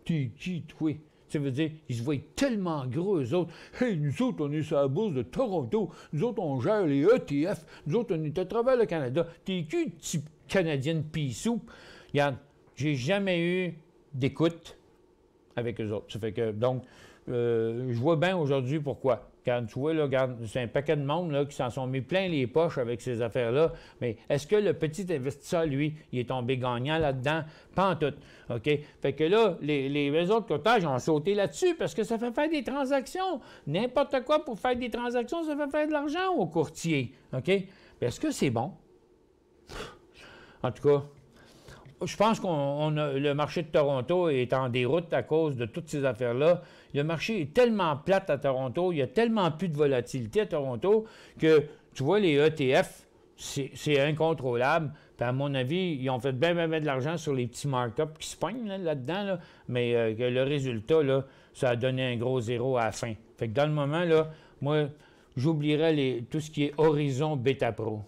T'es qui, toi? Ça veut dire, ils se voient tellement gros, eux autres. Hey, nous autres, on est sur la bourse de Toronto. Nous autres, on gère les ETF. Nous autres, on est à travers le Canada. T'es qui, petit Canadien de pissou? Regarde, j'ai jamais eu d'écoute avec eux autres. Ça fait que, donc, je vois bien aujourd'hui pourquoi. Quand tu vois, là, regarde, c'est un paquet de monde là, qui s'en sont mis plein les poches avec ces affaires-là. Mais est-ce que le petit investisseur, lui, il est tombé gagnant là-dedans? Pas en tout. OK? Fait que là, les autres courtages ont sauté là-dessus parce que ça fait faire des transactions. N'importe quoi pour faire des transactions, ça fait faire de l'argent aux courtiers. OK? Est-ce que c'est bon? En tout cas, je pense le marché de Toronto est en déroute à cause de toutes ces affaires-là. Le marché est tellement plate à Toronto, il y a tellement plus de volatilité à Toronto que, tu vois, les ETF, c'est incontrôlable. Puis à mon avis, ils ont fait bien de l'argent sur les petits markups qui se pognent là-dedans, là, mais que le résultat, là, ça a donné un gros zéro à la fin. Fait que dans le moment, là, moi, j'oublierais tout ce qui est Horizon Beta Pro.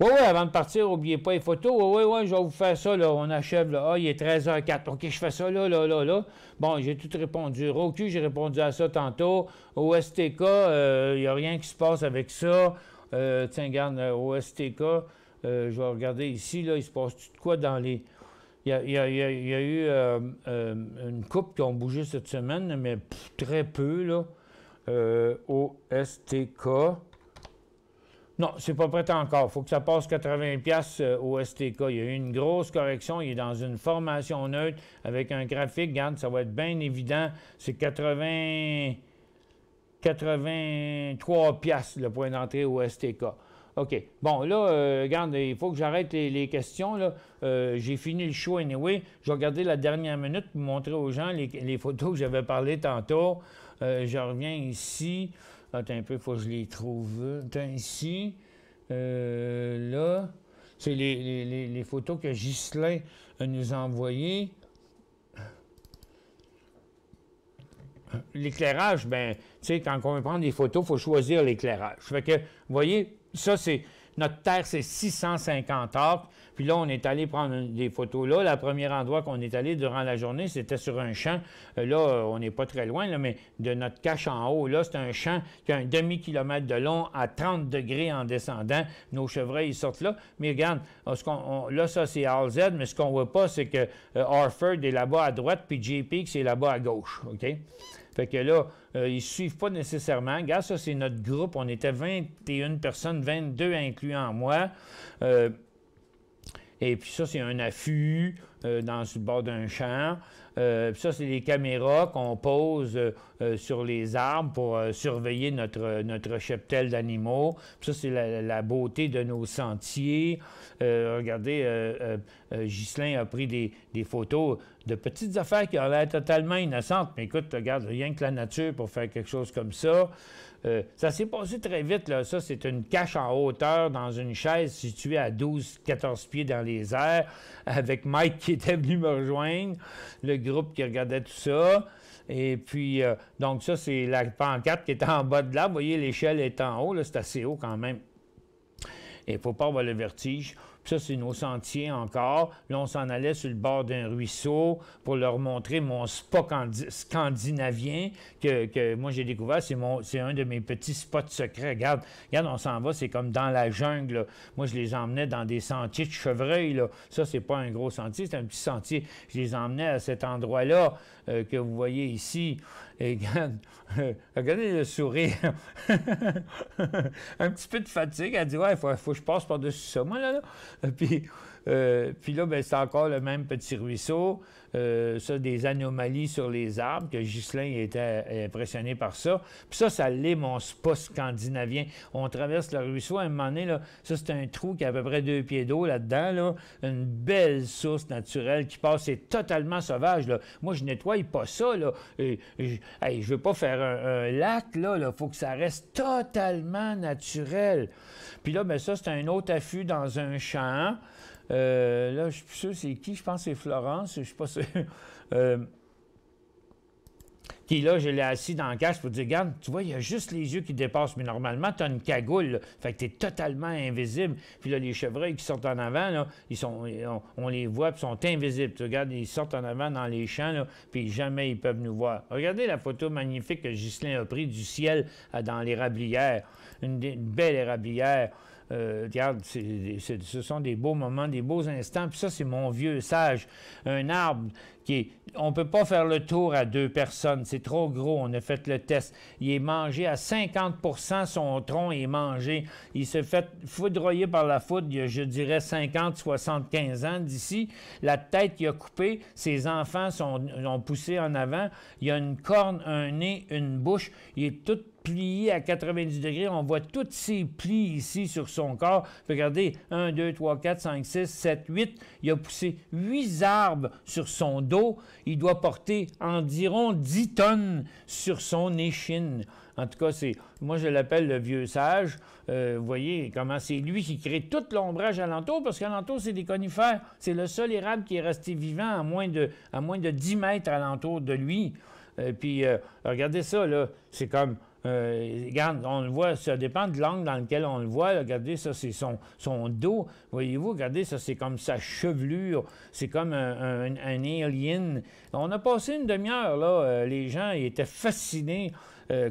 Oui, avant de partir, n'oubliez pas les photos. Oui, je vais vous faire ça, là. On achève, là. Ah, il est 13h04. OK, je fais ça, là. Bon, j'ai tout répondu. Roku, j'ai répondu à ça tantôt. OSTK, il n'y a rien qui se passe avec ça. Tiens, regarde, OSTK, je vais regarder ici, là, il se passe tout de quoi dans les... Il y a eu une couple qui ont bougé cette semaine, mais très peu, là. OSTK... Non, c'est pas prêt encore. Il faut que ça passe 80$ au STK. Il y a eu une grosse correction. Il est dans une formation neutre avec un graphique. Regarde, ça va être bien évident. C'est 83$ le point d'entrée au STK. OK. Bon, là, regarde, il faut que j'arrête les questions. Là. J'ai fini le show anyway. Je vais regarder la dernière minute pour montrer aux gens les photos que j'avais parlé tantôt. Je reviens ici. Attends un peu, il faut que je les trouve. Attends, ici. Là. C'est les photos que Ghislain nous a envoyées. L'éclairage, bien, tu sais, quand on veut prendre des photos, il faut choisir l'éclairage. Fait que, vous voyez, ça, c'est... Notre terre, c'est 650 acres. Puis là, on est allé prendre des photos là. Le premier endroit qu'on est allé durant la journée, c'était sur un champ. Là, on n'est pas très loin, là, mais de notre cache en haut, là, c'est un champ qui a un demi-kilomètre de long à 30 degrés en descendant. Nos chevreuils, ils sortent là. Mais regarde, là, ça, c'est RZ, mais ce qu'on ne voit pas, c'est que Harford est là-bas à droite, puis JP, c'est là-bas à gauche. OK? Fait que là, ils ne suivent pas nécessairement. Regarde, ça, c'est notre groupe. On était 21 personnes, 22 incluant moi. Et puis ça, c'est un affût dans le bord d'un champ. Puis ça, c'est les caméras qu'on pose sur les arbres pour surveiller notre cheptel d'animaux. Puis ça, c'est la beauté de nos sentiers. Regardez, Ghislain a pris des photos de petites affaires qui ont l'air totalement innocentes. Mais écoute, regarde, rien que la nature pour faire quelque chose comme ça. Ça s'est passé très vite, là. Ça, c'est une cache en hauteur dans une chaise située à 12-14 pieds dans les airs, avec Mike qui était venu me rejoindre, le groupe qui regardait tout ça. Et puis, donc ça, c'est la pancarte qui est en bas de là. Vous voyez, l'échelle est en haut, là, c'est assez haut quand même. Et il ne faut pas avoir le vertige. Puis ça, c'est nos sentiers encore. Là, on s'en allait sur le bord d'un ruisseau pour leur montrer mon spa scandinavien que moi, j'ai découvert. C'est un de mes petits spots secrets. Regarde, on s'en va, c'est comme dans la jungle, là. Moi, je les emmenais dans des sentiers de chevreuil, là. Ça, c'est pas un gros sentier, c'est un petit sentier. Je les emmenais à cet endroit-là que vous voyez ici. Et regarde, regardez le sourire. Un petit peu de fatigue. Elle dit, ouais, il faut que je passe par-dessus ça, moi, là. Puis là, ben, c'est encore le même petit ruisseau. Ça, des anomalies sur les arbres, que Ghislain était impressionné par ça. Puis ça l'est mon spa scandinavien. On traverse le ruisseau, à un moment donné, là, ça, c'est un trou qui a à peu près 2 pieds d'eau là-dedans, là. Une belle source naturelle qui passe. C'est totalement sauvage, là. Moi, je nettoie pas ça, là. Je veux pas faire un lac, là. Il faut que ça reste totalement naturel. Puis là, ben ça, c'est un autre affût dans un champ. Là, je suis plus sûr c'est qui. Je pense que c'est Florence. Je suis pas sûr. Qui, là, je l'ai assis dans la cage pour dire, regarde, tu vois, il y a juste les yeux qui dépassent. Mais normalement, tu as une cagoule, là. Fait que tu es totalement invisible. Puis là, les chevreuils qui sortent en avant, là, on les voit, puis sont invisibles. Tu regardes, ils sortent en avant dans les champs, là, puis jamais ils peuvent nous voir. Regardez la photo magnifique que Ghislain a prise du ciel dans l'érablière. Une belle érablière. Regarde, ce sont des beaux moments, des beaux instants. Puis ça, c'est mon vieux sage. Un arbre qui est... On ne peut pas faire le tour à 2 personnes. C'est trop gros. On a fait le test. Il est mangé à 50 %. Son tronc est mangé. Il s'est fait foudroyer par la foudre il y a, je dirais, 50-75 ans d'ici. La tête qu'il a coupée, ses enfants ont poussé en avant. Il a une corne, un nez, une bouche. Il est tout plié à 90 degrés. On voit tous ces plis ici sur son corps. Regardez, 1, 2, 3, 4, 5, 6, 7, 8. Il a poussé 8 arbres sur son dos. Il doit porter environ 10 tonnes sur son échine. En tout cas, moi, je l'appelle le vieux sage. Vous voyez comment c'est lui qui crée tout l'ombrage alentour, parce qu'alentour, c'est des conifères. C'est le seul érable qui est resté vivant à moins de 10 mètres alentour de lui. Puis, regardez ça, là. C'est comme... regarde, on le voit, ça dépend de l'angle dans lequel on le voit. Là, regardez, ça, c'est son dos. Voyez-vous, regardez, ça, c'est comme sa chevelure. C'est comme un alien. On a passé une demi-heure, là. Les gens ils étaient fascinés.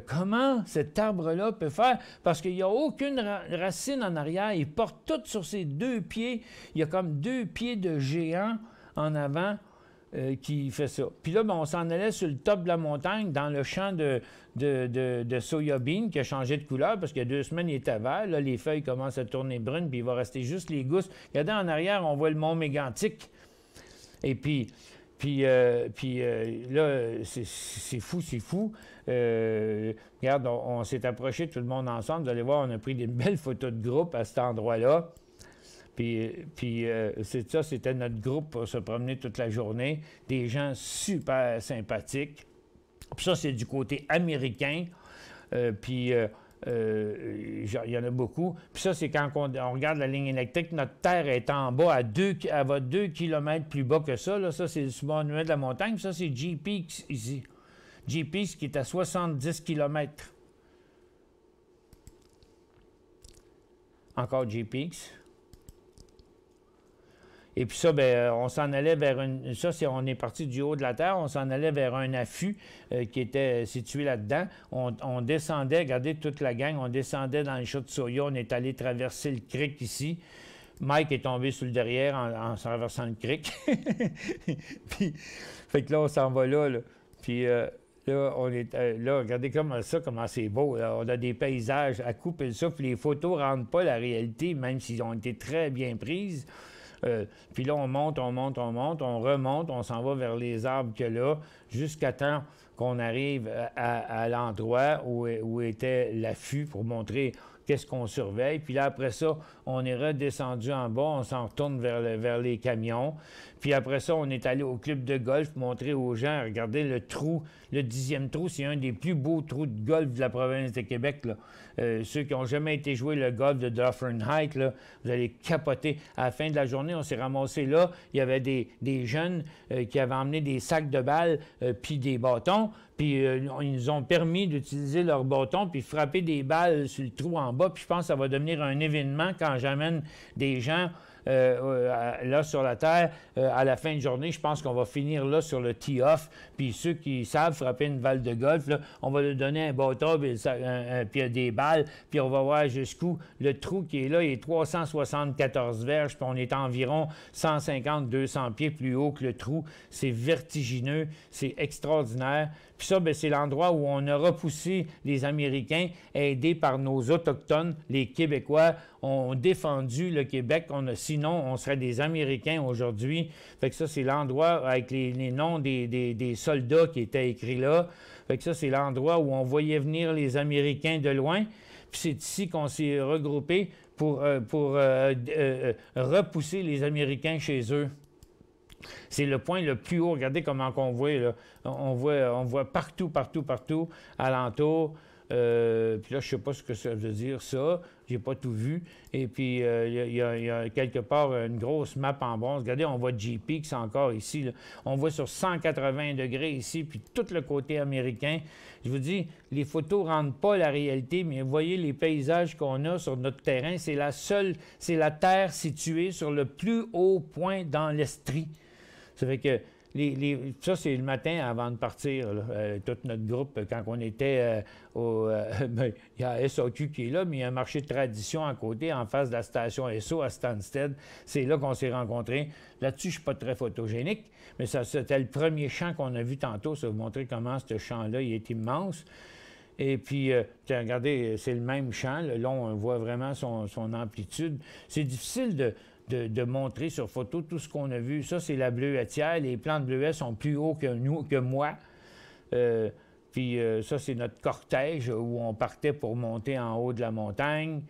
Comment cet arbre-là peut faire? Parce qu'il n'y a aucune racine en arrière. Il porte tout sur ses 2 pieds. Il y a comme 2 pieds de géant en avant. Qui fait ça. Puis là, ben, on s'en allait sur le top de la montagne, dans le champ de soyabine qui a changé de couleur, parce qu'il y a 2 semaines, il était vert. Là, les feuilles commencent à tourner brunes, puis il va rester juste les gousses. Regardez en arrière, on voit le mont Mégantic. Et puis là, c'est fou. Regarde, on s'est approché tout le monde ensemble. Vous allez voir, on a pris des belles photos de groupe à cet endroit-là. Puis c'est ça, c'était notre groupe pour se promener toute la journée. Des gens super sympathiques. Puis ça, c'est du côté américain. Il y en a beaucoup. Puis ça, c'est quand on regarde la ligne électrique, notre terre est en bas, elle va 2 km plus bas que ça. Là. Ça, c'est le sommet de la montagne. Puis ça, c'est G-Peaks ici. G-Peaks qui est à 70 km. Encore G-Peaks. Et puis ça, bien, on s'en allait vers une... Ça, on est parti du haut de la terre, on s'en allait vers un affût qui était situé là-dedans. On descendait, regardez toute la gang, on descendait dans le champ de soya, on est allé traverser le creek ici. Mike est tombé sur le derrière en traversant le creek. Puis, fait que là, on s'en va là. Puis là, on est là, regardez comment c'est beau. Là. On a des paysages à couper le souffle. Les photos ne rendent pas la réalité, même s'ils ont été très bien prises. Puis là, on monte, on remonte, on s'en va vers les arbres qu'il y a là, jusqu'à temps qu'on arrive à l'endroit où était l'affût pour montrer qu'est-ce qu'on surveille. Puis là, après ça, on est redescendu en bas, on s'en retourne vers les camions. Puis après ça, on est allé au club de golf montrer aux gens, regardez le trou, le 10e trou, c'est un des plus beaux trous de golf de la province de Québec, là. Ceux qui n'ont jamais été jouer le golf de Dufferin Heights, là, vous allez capoter. À la fin de la journée, on s'est ramassé là. Il y avait des jeunes qui avaient emmené des sacs de balles puis des bâtons. Puis ils nous ont permis d'utiliser leurs bâtons puis frapper des balles sur le trou en bas. Puis je pense que ça va devenir un événement quand j'amène des gens là sur la Terre. À la fin de journée, je pense qu'on va finir là sur le tee-off. Puis ceux qui savent frapper une balle de golf, là, on va leur donner un bâton puis des balles. Puis on va voir jusqu'où le trou qui est là est 374 verges. Puis on est environ 150-200 pieds plus haut que le trou. C'est vertigineux. C'est extraordinaire. Puis ça, bien, c'est l'endroit où on a repoussé les Américains, aidés par nos Autochtones, les Québécois, ont défendu le Québec. Sinon, on serait des Américains aujourd'hui. Fait que ça, c'est l'endroit avec les noms des soldats qui étaient écrits là. Fait que ça, c'est l'endroit où on voyait venir les Américains de loin. Puis c'est ici qu'on s'est regroupés pour repousser les Américains chez eux. C'est le point le plus haut. Regardez comment on voit, là. On voit partout, alentour. Puis là, je ne sais pas ce que ça veut dire, ça. Je n'ai pas tout vu. Et puis, il y a quelque part une grosse map en bronze. Regardez, on voit G-Peak, c'est encore ici, là. On voit sur 180 degrés ici, puis tout le côté américain. Je vous dis, les photos ne rendent pas la réalité, mais vous voyez les paysages qu'on a sur notre terrain. C'est la terre située sur le plus haut point dans l'Estrie. Ça fait que ça, c'est le matin avant de partir, là, tout notre groupe, quand on était il y a SAQ qui est là, mais il y a un marché de tradition à côté, en face de la station SO à Stansted. C'est là qu'on s'est rencontrés. Là-dessus, je ne suis pas très photogénique, mais c'était le premier champ qu'on a vu tantôt. Ça va vous montrer comment ce champ-là il est immense. Et puis, regardez, c'est le même champ. Là, on voit vraiment son amplitude. C'est difficile de montrer sur photo tout ce qu'on a vu. Ça, c'est la bleuetière. Les plants de bleuets sont plus hauts que moi. Puis ça, c'est notre cortège où on partait pour monter en haut de la montagne.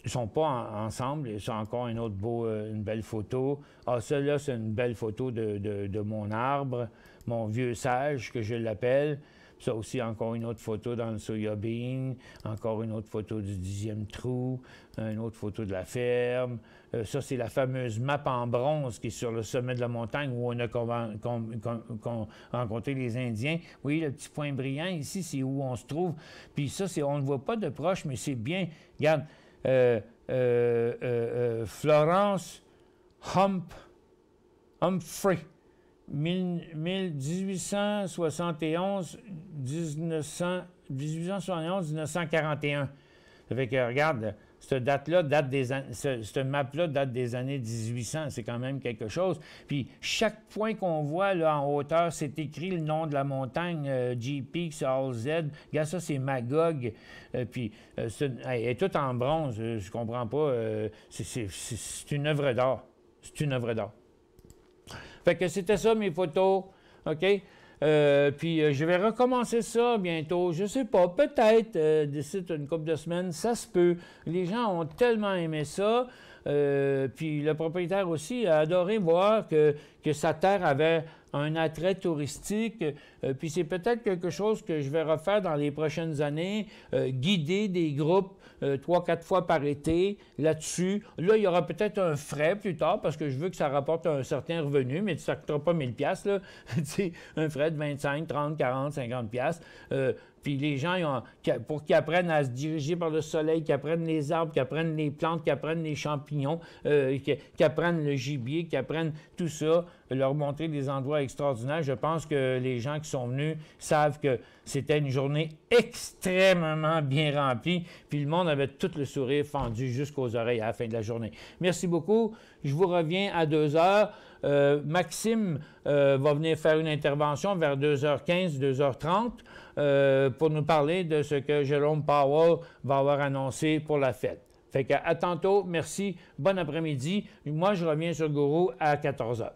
Ils ne sont pas ensemble. C'est encore une belle photo. Ah, ça, là, c'est une belle photo de mon arbre, mon vieux sage, que je l'appelle. Ça aussi, encore une autre photo dans le soya bean, encore une autre photo du 10e trou, une autre photo de la ferme. Ça, c'est la fameuse map en bronze qui est sur le sommet de la montagne où on a rencontré les Indiens. Vous voyez le petit point brillant ici, c'est où on se trouve. Puis ça, on ne le voit pas de proche, mais c'est bien. Regarde, Florence Humphrey. 1871, 1941. Ça fait que, regarde, cette map-là date des années 1800. C'est quand même quelque chose. Puis, chaque point qu'on voit là, en hauteur, c'est écrit le nom de la montagne, G-Peak, c'est All Z. Regarde, ça, c'est Magog. Puis, elle est toute en bronze. Je comprends pas. C'est une œuvre d'art. C'est une œuvre d'art. Fait que c'était ça, mes photos, OK? Puis je vais recommencer ça bientôt. Je sais pas, peut-être d'ici une couple de semaines, ça se peut. Les gens ont tellement aimé ça. Puis le propriétaire aussi a adoré voir que sa terre avait un attrait touristique. Puis c'est peut-être quelque chose que je vais refaire dans les prochaines années, guider des groupes 3-4 fois par été là-dessus. Là, il y aura peut-être un frais plus tard parce que je veux que ça rapporte un certain revenu, mais ça ne coûtera pas 1000 $, là. Un frais de 25, 30, 40, 50 $. Puis les gens, pour qu'ils apprennent à se diriger par le soleil, qu'ils apprennent les arbres, qu'ils apprennent les plantes, qu'ils apprennent les champignons, qu'ils apprennent le gibier, qu'ils apprennent tout ça, leur montrer des endroits extraordinaires. Je pense que les gens qui sont venus savent que c'était une journée extrêmement bien remplie, puis le monde avait tout le sourire fendu jusqu'aux oreilles à la fin de la journée. Merci beaucoup. Je vous reviens à 2 heures. Maxime va venir faire une intervention vers 2h15, 2h30 pour nous parler de ce que Jérôme Powell va avoir annoncé pour la fête. Fait que à tantôt, merci, bon après-midi. Moi, je reviens sur Gourou à 14h.